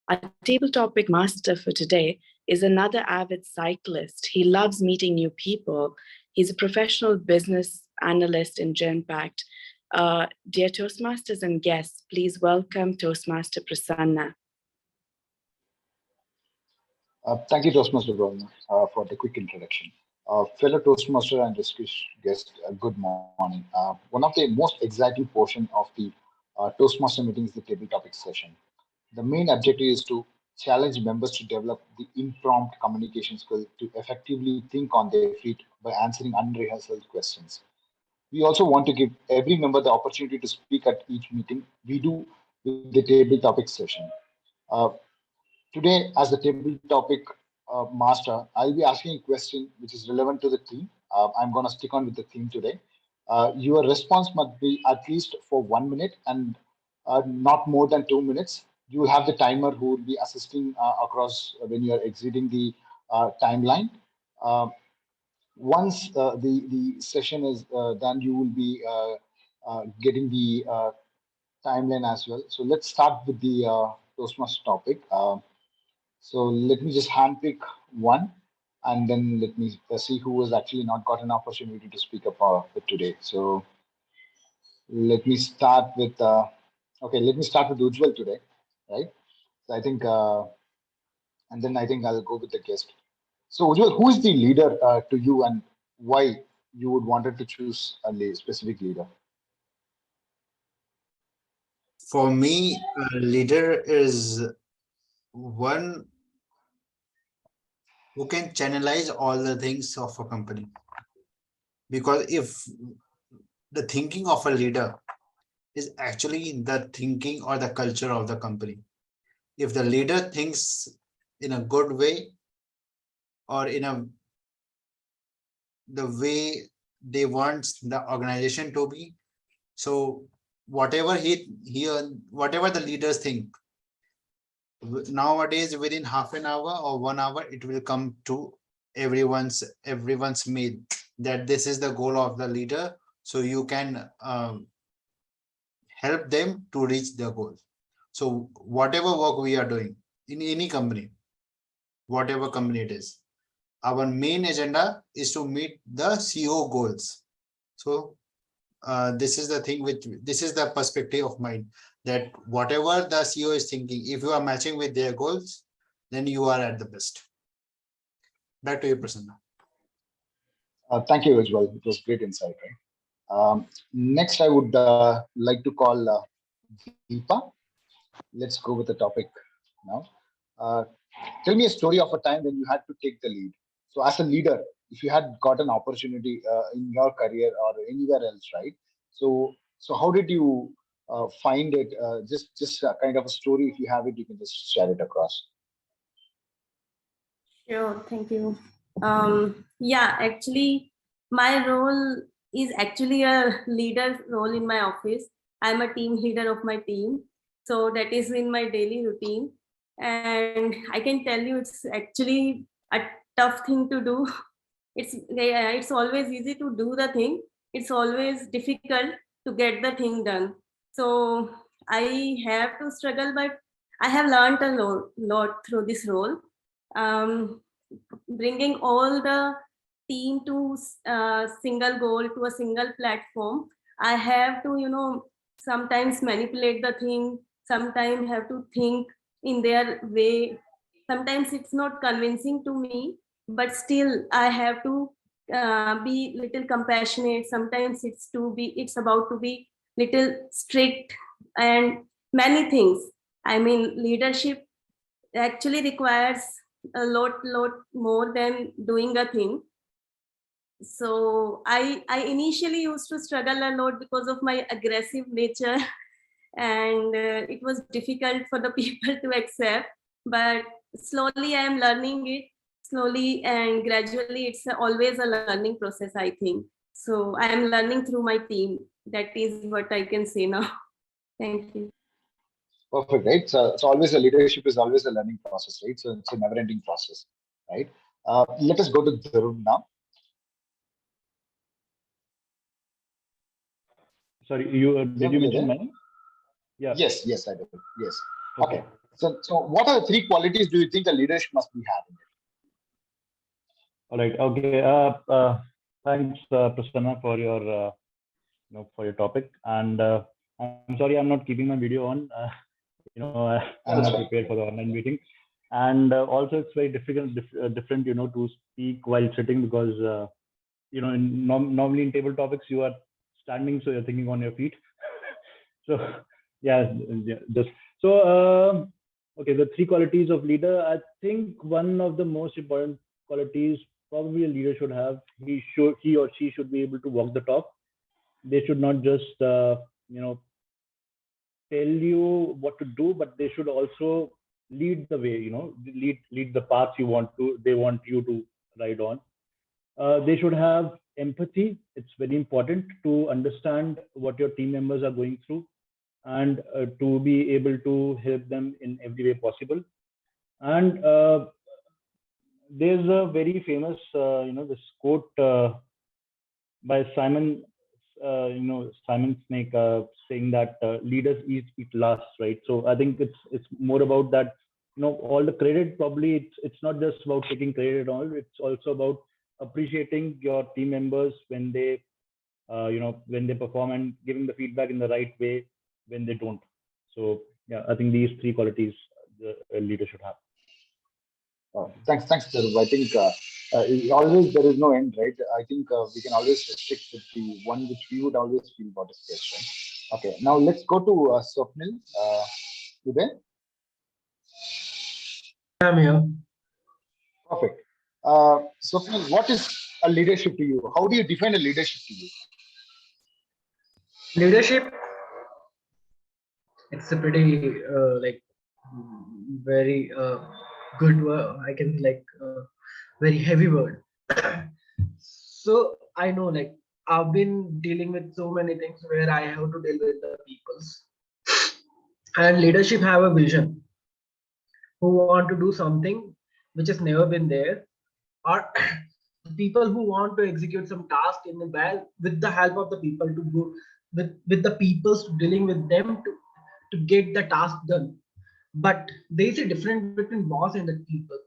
Our table topic master for today is another avid cyclist. He loves meeting new people. He's a professional business analyst in Genpact. Dear Toastmasters and guests, please welcome Toastmaster Prasanna. Thank you, Toastmaster Bhavna, for the quick introduction. Fellow Toastmaster and distinguished guests, good morning. One of the most exciting portion of the Toastmaster meeting is the table topic session. The main objective is to challenge members to develop the impromptu communication skill to effectively think on their feet by answering unrehearsed questions. We also want to give every member the opportunity to speak at each meeting we do with the table topic session. Today, as the table topic master, I'll be asking a question which is relevant to the theme. I'm going to stick on with the theme today. Your response must be at least for 1 minute and not more than 2 minutes. You will have the timer who will be assisting across when you are exceeding the timeline. Once the session is done, you will be getting the timeline as well. So let's start with the Toastmaster topic. So let me just handpick one, and then let me see who has actually not got an opportunity to speak up for today. So let me start with let me start with Ujjwal today, right? So I think, and then I think I'll go with the guest. So Ujjwal, who is the leader to you, and why you would wanted to choose a specific leader? For me, a leader is one who can channelize all the things of a company. Because if the thinking of a leader is actually the thinking or the culture of the company. If the leader thinks in a good way or in the way they want the organization to be, so whatever whatever the leaders think, nowadays within half an hour or 1 hour, it will come to everyone's mail that this is the goal of the leader, so you can help them to reach their goal. So whatever work we are doing in any company, whatever company it is, our main agenda is to meet the CEO goals. So this is the thing this is the perspective of mine. that whatever the CEO is thinking, if you are matching with their goals, then you are at the best. Back to you, Prasanna. Thank you, Ujjwal. It was great insight, right? Next, I would like to call Deepa. Let's go with the topic now. Tell me a story of a time when you had to take the lead. So as a leader, if you had got an opportunity in your career or anywhere else, right? So how did you find it? Just kind of a story. If you have it, you can just share it across. Sure, thank you. Yeah, actually, my role is actually a leader role in my office. I'm a team leader of my team. So that is in my daily routine. And I can tell you it's actually a tough thing to do. It's always easy to do the thing. It's always difficult to get the thing done. So I have to struggle, but I have learned a lot through this role. Bringing all the team to a single goal, to a single platform. I have to, sometimes manipulate the thing, sometimes have to think in their way. Sometimes it's not convincing to me, but still I have to be little compassionate. Sometimes it's about to be little strict and many things. I mean, leadership actually requires a lot more than doing a thing. So I initially used to struggle a lot because of my aggressive nature, and it was difficult for the people to accept, but slowly I am learning it, slowly and gradually. It's always a learning process, I think. So I am learning through my team. That is what I can say now. Thank you. Perfect, right? So it's always a leadership is always a learning process, right? So it's a never-ending process, right? Let us go to Dhruv now. Sorry, you did you mention mine? Yeah. Yes, I did. Yes. Okay. So what are the 3 qualities do you think a leadership must be having? All right. Okay. Thanks, Prasanna, for your for your topic. And I'm sorry, I'm not keeping my video on. I'm not prepared for the online meeting. And also, it's very different, to speak while sitting because normally in table topics you are standing, so you're thinking on your feet. So just so okay, the 3 qualities of leader. I think one of the most important qualities probably a leader should have. He or she should be able to walk the talk. They should not just tell you what to do, but they should also lead the way. Lead the path they want you to ride on. They should have empathy. It's very important to understand what your team members are going through and to be able to help them in every way possible. And there's a very famous, this quote by Simon Sinek saying that leaders eat last, right? So I think it's more about that. All the credit probably it's not just about taking credit and all. It's also about appreciating your team members when they when they perform and giving the feedback in the right way when they don't. So yeah, I think these 3 qualities the leader should have. Thanks, Dharuv. I think always there is no end, right? I think we can always stick with the one which we would always feel what is best, right? Okay, now let's go to Swapnil. You there? I'm here. Perfect. Swapnil, what is a leadership to you? How do you define a leadership to you? Leadership, it's a pretty very good word. I can very heavy word. So I know I've been dealing with so many things where I have to deal with the peoples, and leadership have a vision who want to do something which has never been there, or people who want to execute some task in the well with the help of the people to go with the peoples dealing with them to get the task done. But there is a difference between boss and the people.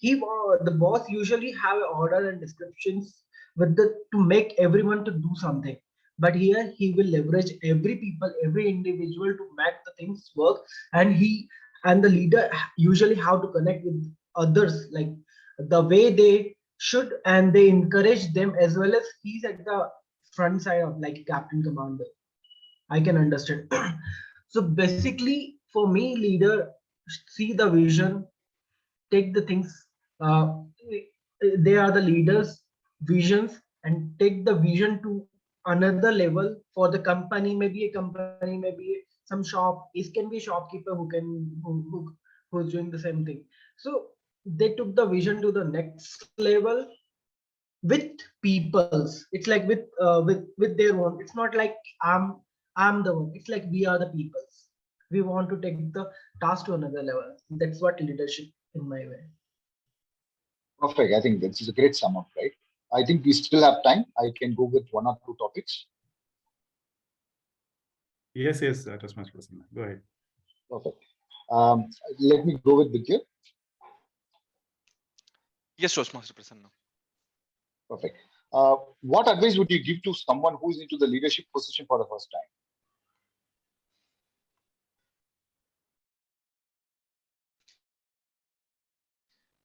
The boss usually have order and descriptions with to make everyone to do something, but here he will leverage every people, every individual to make the things work. And the leader usually how to connect with others, like the way they should, and they encourage them, as well as he's at the front side of like captain commander. I can understand. So basically, for me, leader see the vision, take the things. They are the leaders' visions, and take the vision to another level for the company. Maybe a company, maybe some shop. It can be a shopkeeper who's doing the same thing. So they took the vision to the next level with peoples. It's like with their own. It's not like I'm the one. It's like we are the peoples. We want to take the task to another level. That's what leadership in my way. Perfect. I think this is a great sum up, right? I think we still have time. I can go with one or two topics. Yes, Toastmaster Prasanna. Go ahead. Perfect. Let me go with Vidya. Yes, Toastmaster Prasanna. Perfect. What advice would you give to someone who is into the leadership position for the first time?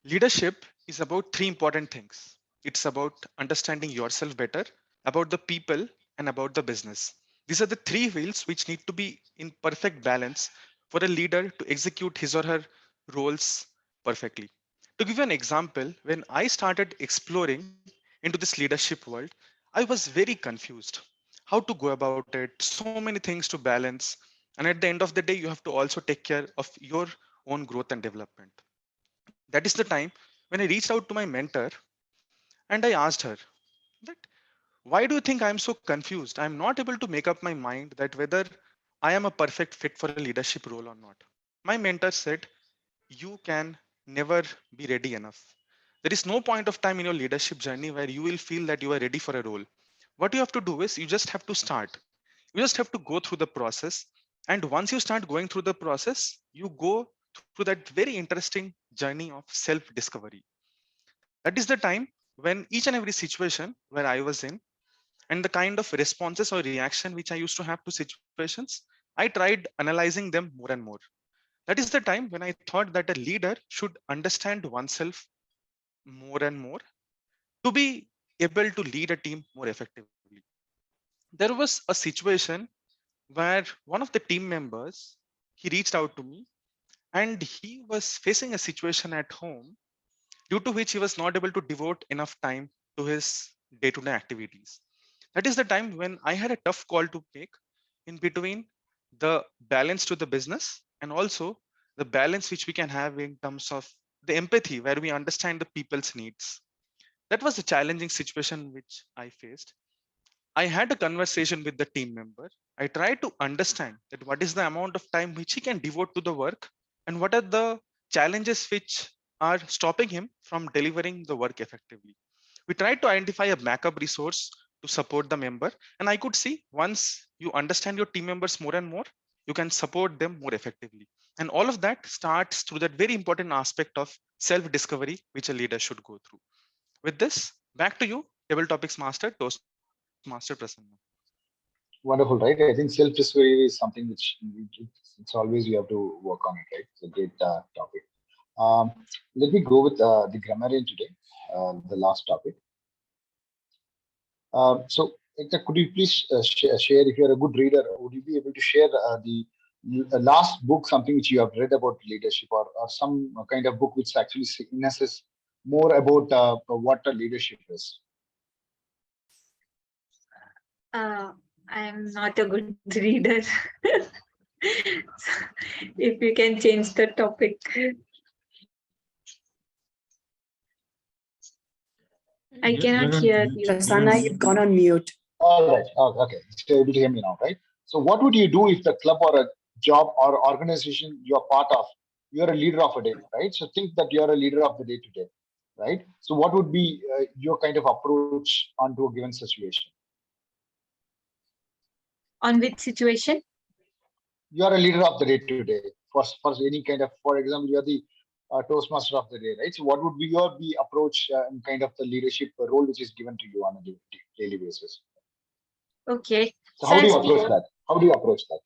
Leadership is about three important things. It's about understanding yourself better, about the people, and about the business. These are the three wheels which need to be in perfect balance for a leader to execute his or her roles perfectly. To give you an example, when I started exploring into this leadership world, I was very confused how to go about it, so many things to balance. And at the end of the day, you have to also take care of your own growth and development. That is the time when I reached out to my mentor and I asked her that why do you think I'm so confused? I'm not able to make up my mind that whether I am a perfect fit for a leadership role or not. My mentor said, you can never be ready enough. There is no point of time in your leadership journey where you will feel that you are ready for a role. What you have to do is you just have to start. You just have to go through the process. And once you start going through the process, you go through that very interesting journey of self discovery. That is the time when each and every situation where I was in and the kind of responses or reaction which I used to have to situations, I tried analyzing them more and more. That is the time when I thought that a leader should understand oneself more and more to be able to lead a team more effectively. There was a situation where one of the team members, he reached out to me and he was facing a situation at home due to which he was not able to devote enough time to his day-to-day activities. That is the time when I had a tough call to make in between the balance to the business and also the balance which we can have in terms of the empathy where we understand the people's needs. That was a challenging situation which I faced. I had a conversation with the team member. I tried to understand that what is the amount of time which he can devote to the work and what are the challenges which are stopping him from delivering the work effectively. We tried to identify a backup resource to support the member. And I could see once you understand your team members more and more, you can support them more effectively. And all of that starts through that very important aspect of self-discovery, which a leader should go through. With this, back to you, Table Topics Master, Toastmaster Prasanna. Wonderful, right? I think self-discovery is something which it's always you have to work on it, right? It's a great topic. Um, Let me go with the grammarian today, the last topic. So, Ekta, could you please share, if you're a good reader, would you be able to share the last book, something which you have read about leadership, or some kind of book which actually signifies more about what a leadership is? I'm not a good reader. If you can change the topic. I cannot hear you. Prasanna, you've gone on mute. All right. Oh, okay. You're able to hear me now, right? So, what would you do if the club or a job or organization you're part of, you're a leader of a day, right? So, think that you're a leader of the day to day, right? So, what would be your kind of approach onto a given situation? On which situation? You are a leader of the day to day. For any kind of, for example, you're the Toastmaster of the day, right? So, what would be your approach and kind of the leadership role which is given to you on a daily basis? Okay. So So how do I'll you speak. approach that? How do you approach that?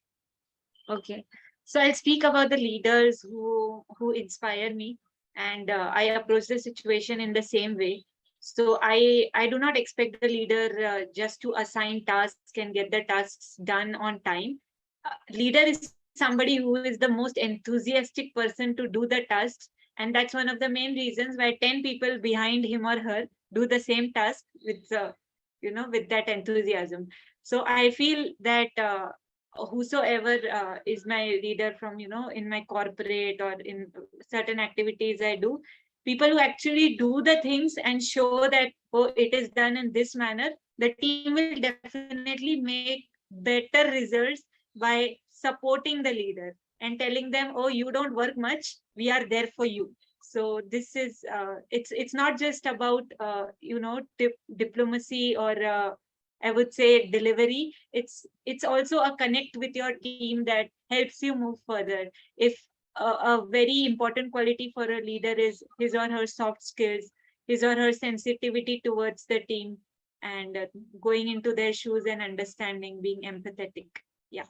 Okay. So I'll speak about the leaders who inspire me, and I approach the situation in the same way. So I do not expect the leader just to assign tasks and get the tasks done on time. Leader is somebody who is the most enthusiastic person to do the tasks, and that's one of the main reasons why 10 people behind him or her do the same task with with that enthusiasm. So I feel that whosoever is my leader from in my corporate or in certain activities I do, people who actually do the things and show that, oh, it is done in this manner, the team will definitely make better results by supporting the leader and telling them, oh, you don't work much, we are there for you. So this is it's not just about diplomacy or I would say delivery. It's also a connect with your team that helps you move further. If a very important quality for a leader is his or her soft skills, his or her sensitivity towards the team, and going into their shoes and understanding, being empathetic. Yeah.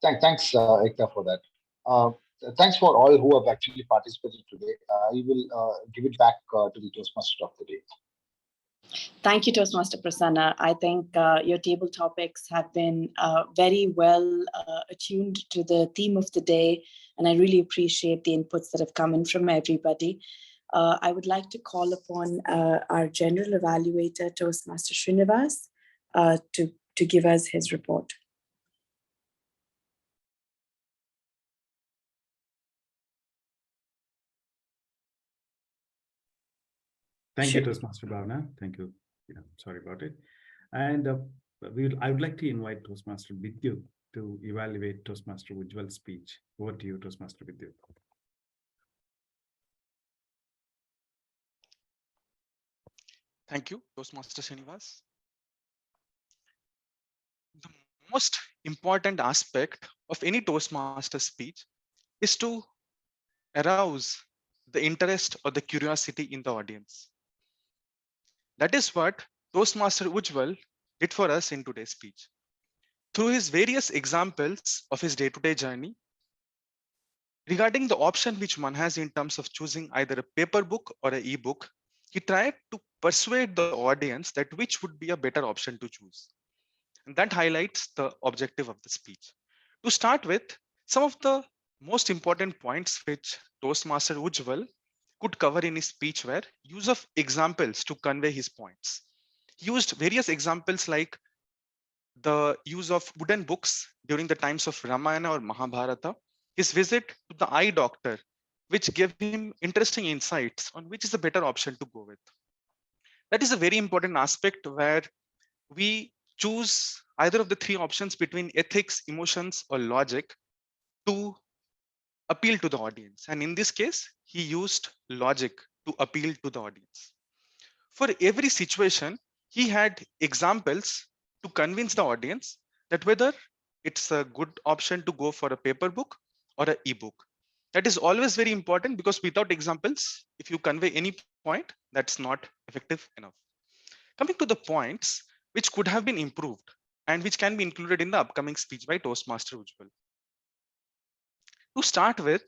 Thanks, Ekta, for that. Thanks for all who have actually participated today. I will give it back to the Toastmaster of the day. Thank you, Toastmaster Prasanna. I think your table topics have been very well attuned to the theme of the day, and I really appreciate the inputs that have come in from everybody. I would like to call upon our General Evaluator, Toastmaster Srinivas, to give us his report. Thank you, Toastmaster Bhavna. Thank you. Yeah, sorry about it. And I would like to invite Toastmaster Vidyut to evaluate Toastmaster Ujjwal's speech. Over to you, Toastmaster Vidyut. Thank you, Toastmaster Srinivas. The most important aspect of any Toastmaster speech is to arouse the interest or the curiosity in the audience. That is what Toastmaster Ujjwal did for us in today's speech. Through his various examples of his day-to-day journey, regarding the option which one has in terms of choosing either a paper book or an e-book, he tried to persuade the audience that which would be a better option to choose. And that highlights the objective of the speech. To start with, some of the most important points which Toastmaster Ujjwal could cover in his speech were use of examples to convey his points. He used various examples like the use of wooden books during the times of Ramayana or Mahabharata, his visit to the eye doctor, which gave him interesting insights on which is the better option to go with. That is a very important aspect where we choose either of the three options between ethics, emotions, or logic to appeal to the audience. And in this case, he used logic to appeal to the audience. For every situation, he had examples to convince the audience that whether it's a good option to go for a paper book or an ebook. That is always very important because without examples, if you convey any point, that's not effective enough. Coming to the points which could have been improved and which can be included in the upcoming speech by Toastmaster Ujjwal. To start with,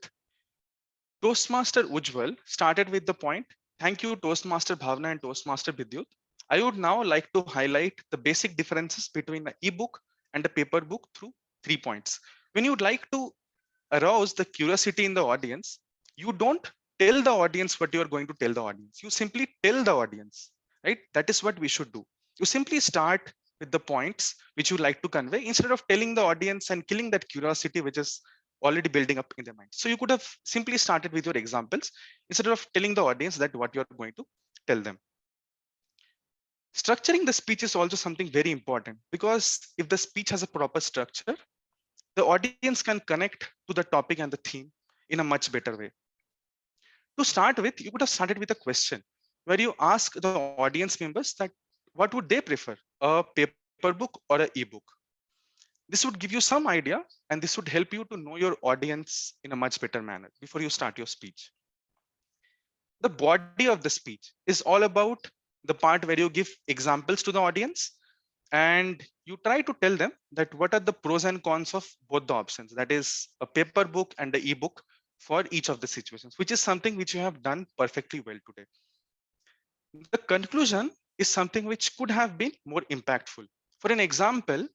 Toastmaster Ujjwal started with the point, thank you Toastmaster Bhavna and Toastmaster Vidyut. I would now like to highlight the basic differences between an ebook and a paper book through 3 points. When you would like to arouse the curiosity in the audience, you don't tell the audience what you are going to tell the audience. You simply tell the audience, right? That is what we should do. You simply start with the points which you like to convey instead of telling the audience and killing that curiosity which is already building up in their mind. So you could have simply started with your examples instead of telling the audience that what you're going to tell them. Structuring the speech is also something very important because if the speech has a proper structure, the audience can connect to the topic and the theme in a much better way. To start with, you could have started with a question where you ask the audience members that what would they prefer, a paper book or an ebook? This would give you some idea and this would help you to know your audience in a much better manner before you start your speech. The body of the speech is all about the part where you give examples to the audience and you try to tell them that what are the pros and cons of both the options, that is a paper book and the ebook for each of the situations, which is something which you have done perfectly well today. The conclusion is something which could have been more impactful. For an example,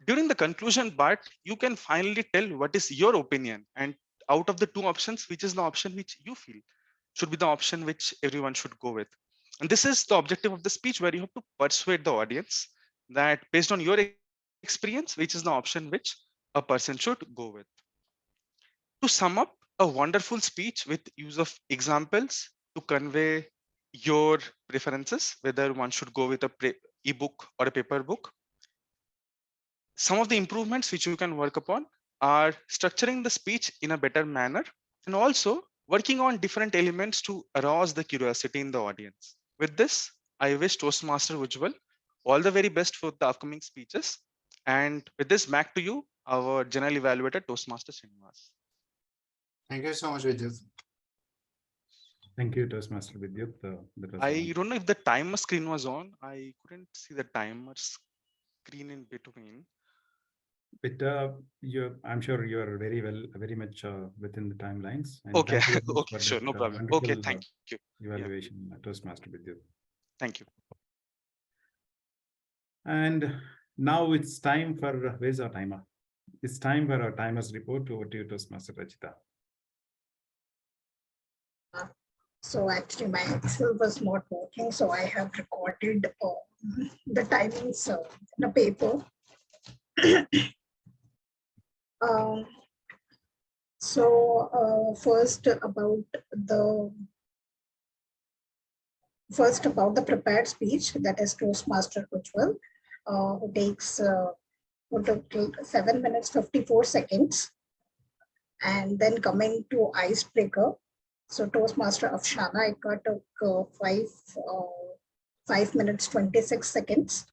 during the conclusion part, you can finally tell what is your opinion, and out of the two options, which is the option which you feel should be the option which everyone should go with. And this is the objective of the speech, where you have to persuade the audience that based on your experience, which is the option which a person should go with. To sum up, a wonderful speech with use of examples to convey your preferences, whether one should go with a ebook or a paper book. Some of the improvements which you can work upon are structuring the speech in a better manner and also working on different elements to arouse the curiosity in the audience. With this, I wish Toastmaster Ujjwal all the very best for the upcoming speeches. And with this, back to you, our general evaluator, Toastmaster Srinivas. Thank you so much, Vijay. Thank you, Toastmaster Vidyut. I don't know if the timer screen was on. I couldn't see the timer screen in between. But I'm sure you are very much within the timelines. And okay, okay, sure, no problem. Okay, thank you. Evaluation, yeah. Toastmaster Vidyut. Thank you. And now it's time for, where's our timer? It's time for our timer's report. Over to you, Toastmaster Rachita. So actually my Excel was not working, so I have recorded the timings in a paper. First about the prepared speech, that is Toastmaster Ujjwal, who takes who took 7 minutes 54 seconds. And then coming to Icebreaker, so Toastmaster Afshana Ika took 5 minutes 26 seconds,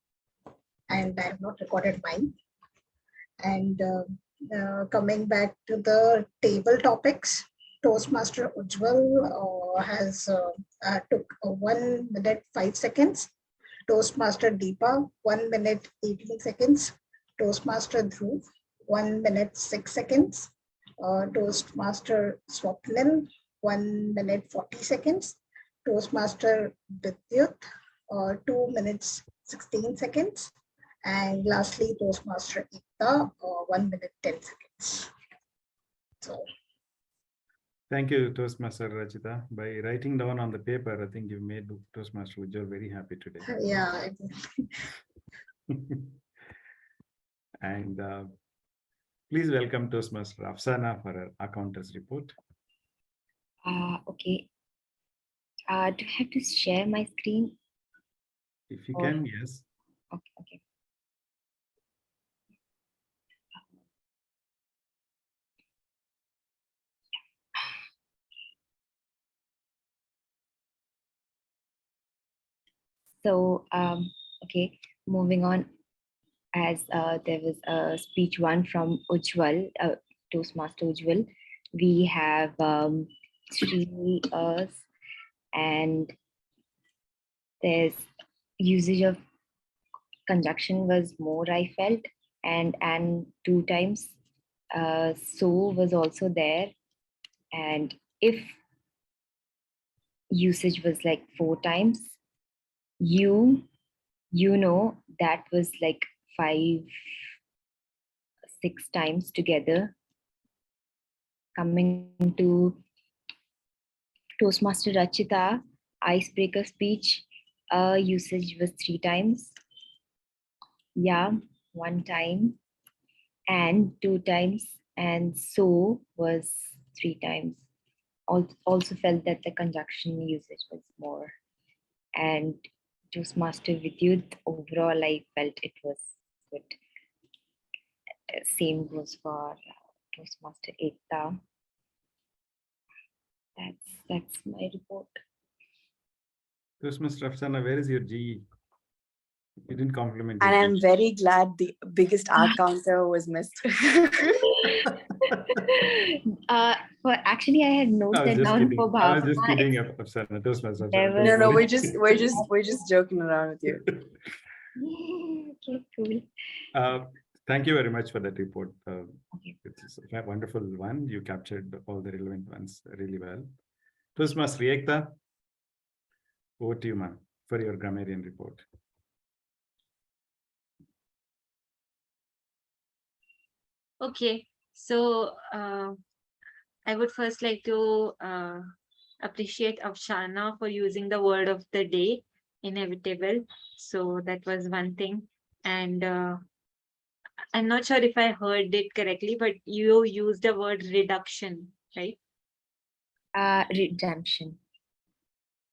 and I have not recorded mine. And coming back to the table topics, Toastmaster Ujjwal has took 1 minute 5 seconds. Toastmaster Deepa 1 minute 18 seconds. Toastmaster Dhruv 1 minute 6 seconds. Toastmaster Swapnil 1 minute 40 seconds. Toastmaster Vidyut 2 minutes 16 seconds. And lastly, Toastmaster Ekta 1 minute 10 seconds. So, thank you, Toastmaster Rachita. By writing down on the paper, I think you made Toastmaster Ujjwal very happy today. yeah. And please welcome Toastmaster Afsana for her accountant's report. Okay. Do I have to share my screen? If you can, yes. Okay. So, okay, moving on, as there was a speech one from Ujjwal, Toastmaster Ujjwal, we have 3 Rs, and there's usage of conjunction was more, I felt, and 2 times. So was also there, and if usage was like 4 times, you know, that was like 5, 6 times together. Coming to Toastmaster Rachita, Icebreaker Speech, usage was 3 times. Yeah, 1 time, and 2 times, and so was 3 times. Also felt that the conjunction usage was more. And Toastmaster Vidyut, overall, I felt it was good. Same goes for Toastmaster Ekta. That's my report. Toastmaster Afsana, where is your GE? You didn't compliment. And I'm very glad the biggest R counter was missed. Actually, I had I was noted just down kidding. for I was just Bhavna. kidding, It's Afsana. Toastmasters. never. No, Don't worry. we're just joking around with you. Okay, cool. Thank you very much for that report. Okay. It's a wonderful one. You captured all the relevant ones really well. Toastmaster Ekta, over to you, ma'am, for your grammarian report. Okay, so I would first like to appreciate Afshana for using the word of the day, inevitable. So that was one thing. And I'm not sure if I heard it correctly, but you used the word reduction, right? Redemption.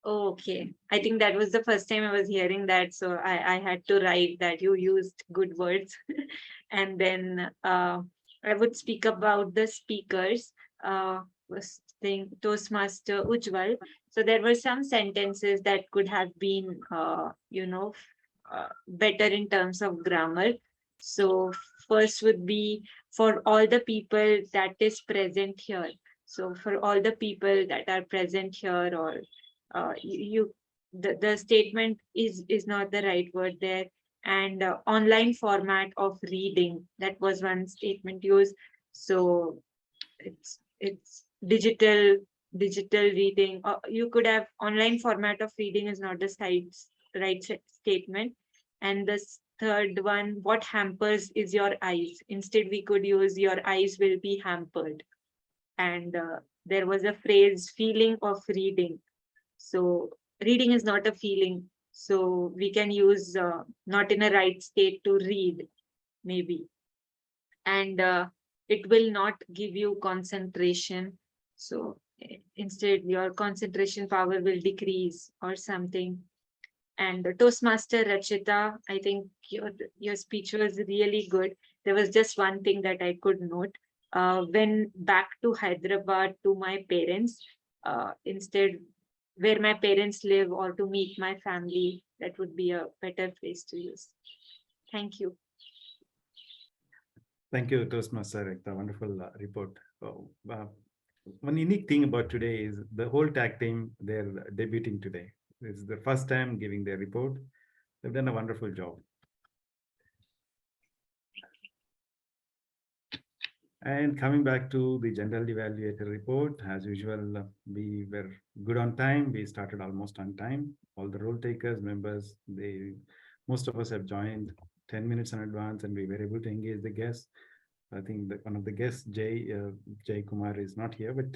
Oh, okay. I think that was the first time I was hearing that. So I had to write that you used good words. And then I would speak about the speakers. Was saying Toastmaster Ujjwal. So there were some sentences that could have been, better in terms of grammar. So first would be for all the people that is present here. So for all the people that are present here, or the statement is not the right word there. And online format of reading, that was one statement used. So it's digital reading. You could have online format of reading is not the right statement. And the third one, what hampers is your eyes. Instead, we could use your eyes will be hampered. And there was a phrase, feeling of reading. So reading is not a feeling. So we can use not in a right state to read, maybe. And it will not give you concentration. So instead, your concentration power will decrease or something. And the Toastmaster Rachita, I think your speech was really good. There was just one thing that I could note. When back to Hyderabad to my parents, instead where my parents live, or to meet my family, that would be a better phrase to use. Thank you. Thank you, Toastmaster Ekta. Wonderful report. One unique thing about today is the whole tag team, they're debuting today. It's the first time giving their report. They've done a wonderful job. And coming back to the general evaluator report, as usual, we were good on time. We started almost on time. All the role takers, members, most of us have joined 10 minutes in advance, and we were able to engage the guests. I think that one of the guests, Jay Kumar, is not here, but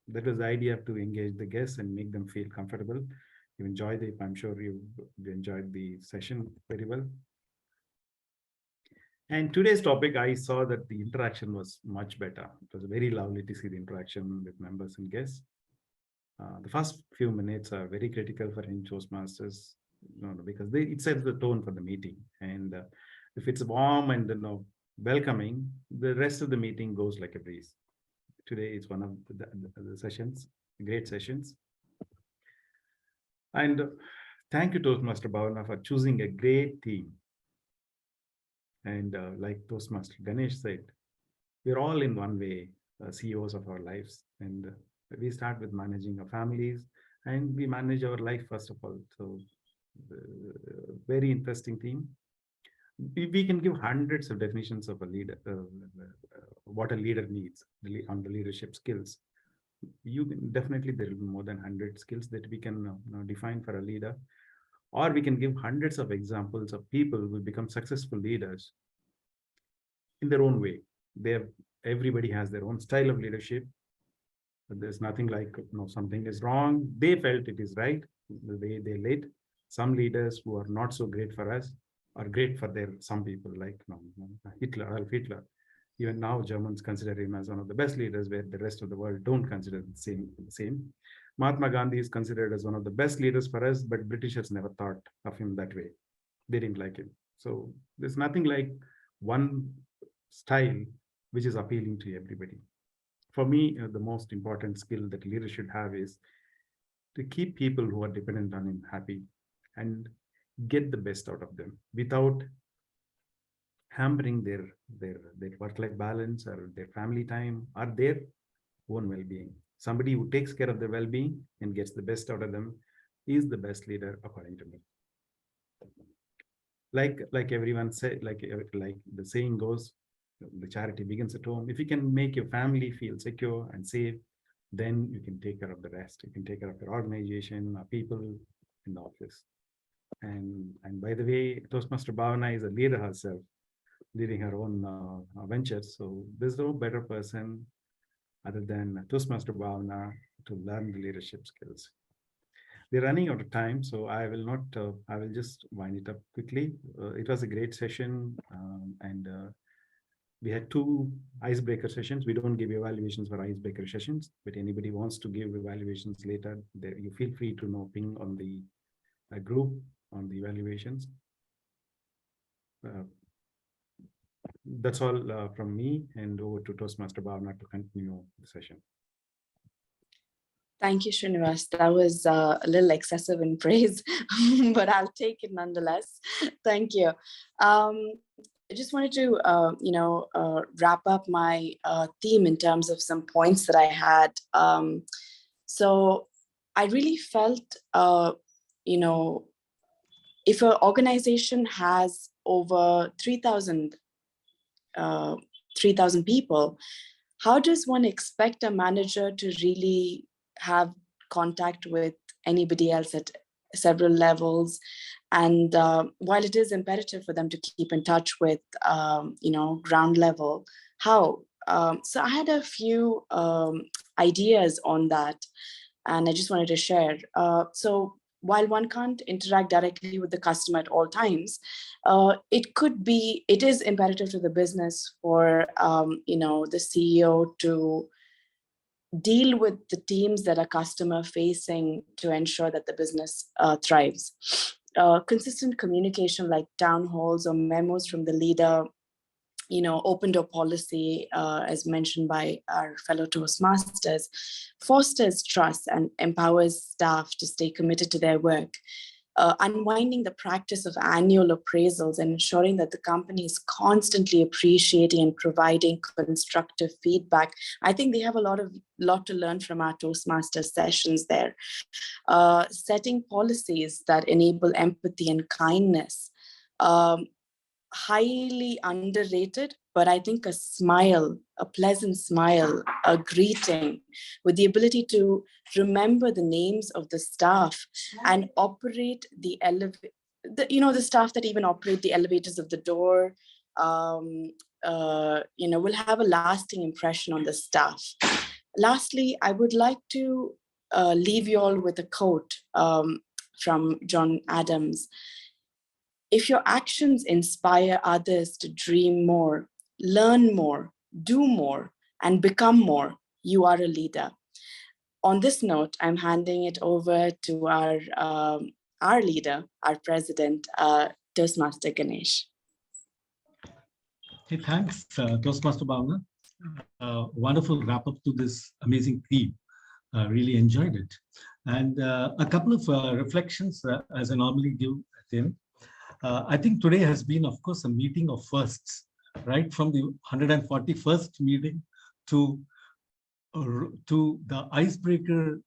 that was the idea, to engage the guests and make them feel comfortable. You enjoyed it. I'm sure you enjoyed the session very well. And today's topic, I saw that the interaction was much better. It was very lovely to see the interaction with members and guests. The first few minutes are very critical for any Toastmasters, because it sets the tone for the meeting. And if it's warm and welcoming, the rest of the meeting goes like a breeze. Today is one of the sessions, great sessions. And thank you, Toastmaster Bhavana, for choosing a great theme. And like Toastmaster Ganesh said, we're all in one way CEOs of our lives. And we start with managing our families, and we manage our life first of all. So very interesting theme. We can give hundreds of definitions of a leader, what a leader needs on the leadership skills. Definitely there will be more than 100 skills that we can define for a leader. Or we can give hundreds of examples of people who become successful leaders in their own way. Everybody has their own style of leadership. But there's nothing like something is wrong. They felt it is right the way they led. Some leaders who are not so great for us are great for some people, like Adolf Hitler. Even now, Germans consider him as one of the best leaders, where the rest of the world don't consider the same. Mahatma Gandhi is considered as one of the best leaders for us, but Britishers never thought of him that way. They didn't like him. So there's nothing like one style which is appealing to everybody. For me, the most important skill that leaders should have is to keep people who are dependent on him happy and get the best out of them without hampering their work-life balance or their family time or their own well-being. Somebody who takes care of their well-being and gets the best out of them is the best leader, according to me. Like everyone said, like the saying goes, the charity begins at home. If you can make your family feel secure and safe, then you can take care of the rest. You can take care of your organization or people in the office. And by the way, Toastmaster Bhavana is a leader herself, leading her own ventures. So there's no better person other than Toastmaster Bhavana to learn the leadership skills. We're running out of time, so I will not, I will just wind it up quickly. It was a great session, and we had 2 icebreaker sessions. We don't give evaluations for icebreaker sessions, but anybody wants to give evaluations later, there you feel free to ping on the group on the evaluations. That's all from me, and over to Toastmaster Bhavana to continue the session. Thank you, Srinivas. That was a little excessive in praise, but I'll take it nonetheless. Thank you. I just wanted to, wrap up my theme in terms of some points that I had. So I really felt, if an organization has over 3,000 people, how does one expect a manager to really have contact with anybody else at several levels? And while it is imperative for them to keep in touch with, ground level, how? So I had a few ideas on that, and I just wanted to share. So while one can't interact directly with the customer at all times, it is imperative to the business for, the CEO to deal with the teams that are customer facing to ensure that the business thrives. Consistent communication like town halls or memos from the leader, open door policy, as mentioned by our fellow Toastmasters, fosters trust and empowers staff to stay committed to their work. Unwinding the practice of annual appraisals and ensuring that the company is constantly appreciating and providing constructive feedback. I think they have a lot to learn from our Toastmaster sessions there. Setting policies that enable empathy and kindness. Highly underrated, but I think a smile, a pleasant smile, a greeting with the ability to remember the names of the staff and operate the the staff that even operate the elevators of the door, will have a lasting impression on the staff. Lastly, I would like to leave you all with a quote from John Adams. If your actions inspire others to dream more, learn more, do more, and become more, you are a leader. On this note, I'm handing it over to our leader, our president, Toastmaster Ganesh. Hey, thanks, Toastmaster Bhavana. Wonderful wrap up to this amazing theme. Really enjoyed it. And a couple of reflections as I normally do at the end. I think today has been, of course, a meeting of firsts, right? From the 141st meeting to the icebreaker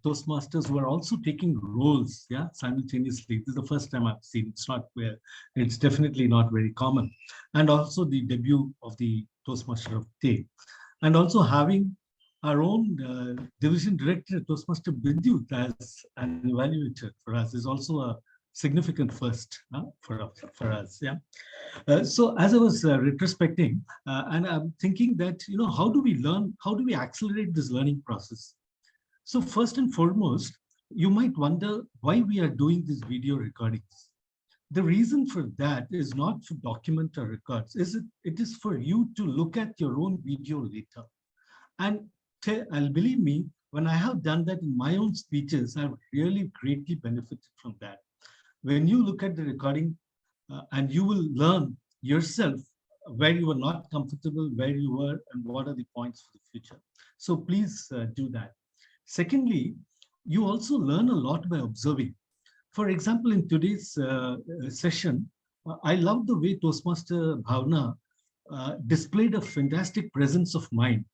Toastmasters who are also taking roles, simultaneously. This is the first time I've seen. It's definitely not very common. And also the debut of the Toastmaster of the Day. And also having our own division director, Toastmaster Bindu, as an evaluator for us is also a significant first for us. So as I was retrospecting, and I'm thinking that, how do we learn? How do we accelerate this learning process? So first and foremost, you might wonder why we are doing these video recordings. The reason for that is not to document our records. It is for you to look at your own video later. And believe me, when I have done that in my own speeches, I've really greatly benefited from that. When you look at the recording and you will learn yourself where you were not comfortable, where you were, and what are the points for the future. So please do that. Secondly, you also learn a lot by observing. For example, in today's session, I love the way Toastmaster Bhavna displayed a fantastic presence of mind.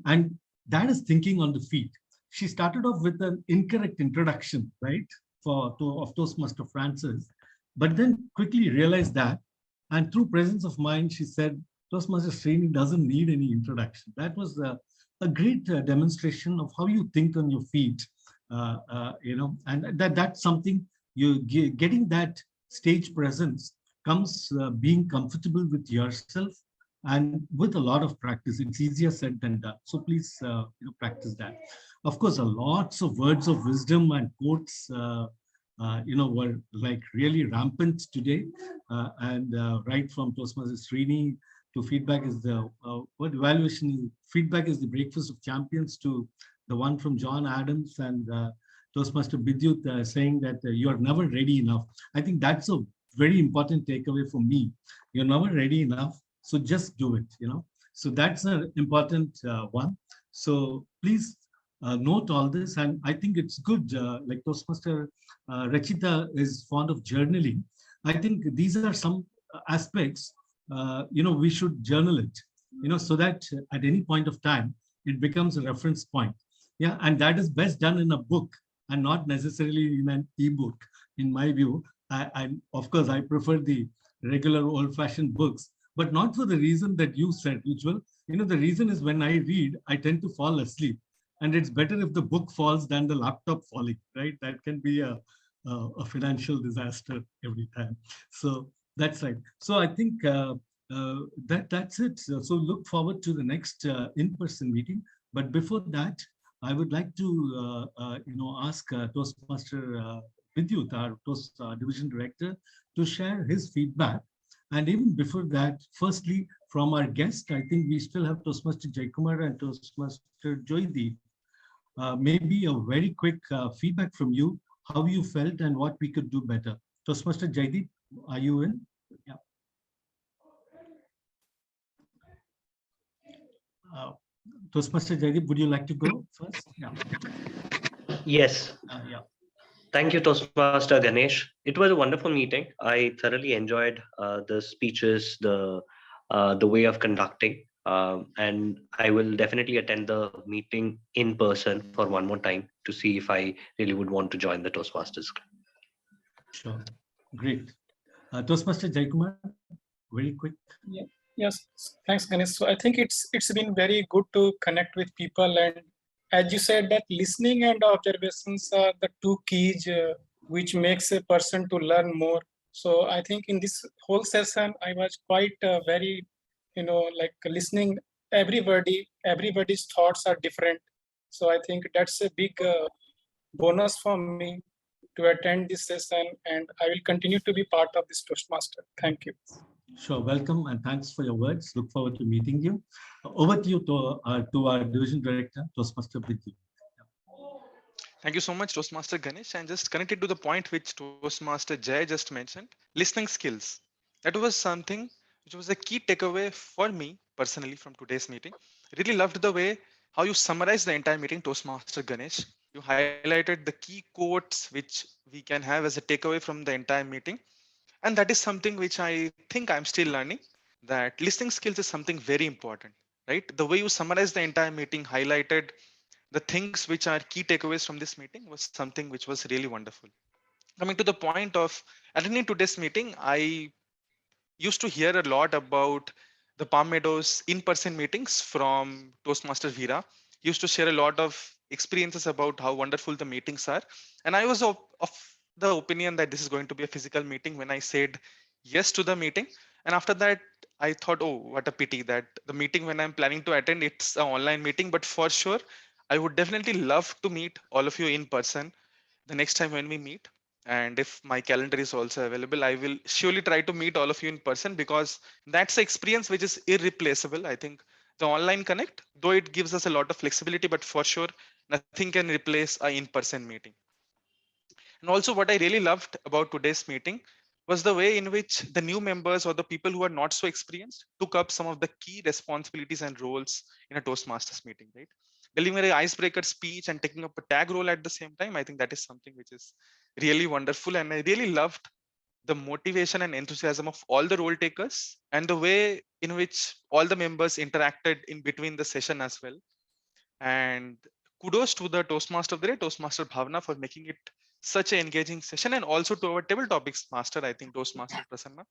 And that is thinking on the feet. She started off with an incorrect introduction, right, of Toastmaster Francis, but then quickly realized that, and through presence of mind, she said, Toastmaster Srini doesn't need any introduction. That was a great demonstration of how you think on your feet, and that's something getting that stage presence comes being comfortable with yourself and with a lot of practice. It's easier said than done. So please, practice that. Of course, lots of words of wisdom and quotes, were like really rampant today. And right from Toastmaster Srini to feedback is the what evaluation is, feedback is the breakfast of champions, to the one from John Adams and Toastmaster Bidyut saying that you are never ready enough. I think that's a very important takeaway for me. You're never ready enough, so just do it. So that's an important one. So please note all this, and I think it's good. Like Toastmaster Rachita is fond of journaling. I think these are some aspects. We should journal it. So that at any point of time it becomes a reference point. Yeah, and that is best done in a book and not necessarily in an ebook. In my view, I of course I prefer the regular old-fashioned books, but not for the reason that you said, Ujjwal. The reason is when I read, I tend to fall asleep, and it's better if the book falls than the laptop falling, right? That can be a financial disaster every time. So that's right. So I think that's it. So look forward to the next in-person meeting. But before that, I would like to ask Toastmaster Vidyut, our Toast Division Director, to share his feedback. And even before that, firstly, from our guest, I think we still have Toastmaster Jaikumar and Toastmaster Joydeep. Maybe a very quick feedback from you, how you felt and what we could do better. Toastmaster Jaideep, are you in? Yeah. Toastmaster Jaideep, would you like to go first? Yeah. Yes. Yeah. Thank you, Toastmaster Ganesh. It was a wonderful meeting. I thoroughly enjoyed the speeches, the way of conducting, and I will definitely attend the meeting in person for one more time to see if I really would want to join the Toastmasters. Sure, great. Toastmaster Jaikumar, very quick. Yeah. Yes, thanks, Ganesh. So I think it's been very good to connect with people, and as you said, that listening and observations are the two keys which makes a person to learn more. So I think in this whole session, I was quite very, like listening. Everybody's thoughts are different. So I think that's a big bonus for me to attend this session, and I will continue to be part of this Toastmaster. Thank you. Sure, welcome and thanks for your words. Look forward to meeting you. Over to you, to our Division Director, Toastmaster Vidyut. Thank you so much, Toastmaster Ganesh. And just connected to the point which Toastmaster Jay just mentioned, listening skills. That was something which was a key takeaway for me personally from today's meeting. Really loved the way how you summarized the entire meeting, Toastmaster Ganesh. You highlighted the key quotes which we can have as a takeaway from the entire meeting. And that is something which I think I'm still learning, that listening skills is something very important, right? The way you summarized the entire meeting, highlighted the things which are key takeaways from this meeting was something which was really wonderful. Coming to the point of attending today's meeting, I used to hear a lot about the Palm Meadows in-person meetings from Toastmaster Veera. He used to share a lot of experiences about how wonderful the meetings are. And I was of the opinion that this is going to be a physical meeting when I said yes to the meeting. And after that, I thought, oh, what a pity that the meeting when I'm planning to attend, it's an online meeting. But for sure, I would definitely love to meet all of you in person the next time when we meet. And if my calendar is also available, I will surely try to meet all of you in person, because that's the experience which is irreplaceable. I think the online connect, though it gives us a lot of flexibility, but for sure, nothing can replace a in-person meeting. And also what I really loved about today's meeting was the way in which the new members or the people who are not so experienced took up some of the key responsibilities and roles in a Toastmasters meeting, right? Delivering an icebreaker speech and taking up a tag role at the same time. I think that is something which is really wonderful. And I really loved the motivation and enthusiasm of all the role takers and the way in which all the members interacted in between the session as well. And kudos to the Toastmaster of the day, Toastmaster Bhavna, for making it such an engaging session, and also to our table topics master, I think Toastmaster Prasanna.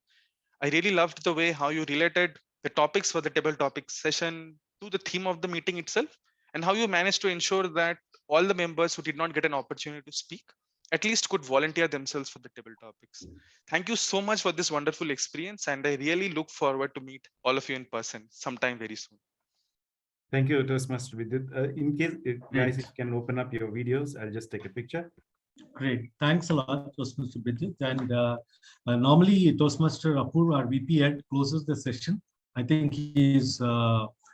I really loved the way how you related the topics for the table topics session to the theme of the meeting itself, and how you managed to ensure that all the members who did not get an opportunity to speak at least could volunteer themselves for the table topics. Thank you so much for this wonderful experience, and I really look forward to meet all of you in person sometime very soon. Thank you, Toastmaster Vidit. In case, guys, if you can open up your videos, I'll just take a picture. Great. Thanks a lot, Toastmaster Bridget. And normally Toastmaster Apur, our VP Ed, closes the session. I think he's,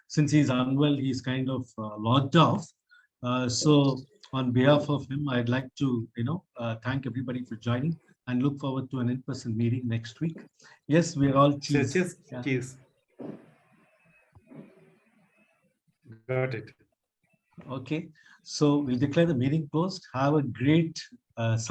since he's unwell, he's kind of logged off. So on behalf of him, I'd like to, thank everybody for joining and look forward to an in-person meeting next week. Yes, we're all cheese. Cheers. Yeah. Cheers. Got it. Okay. So we'll declare the meeting closed. Have a great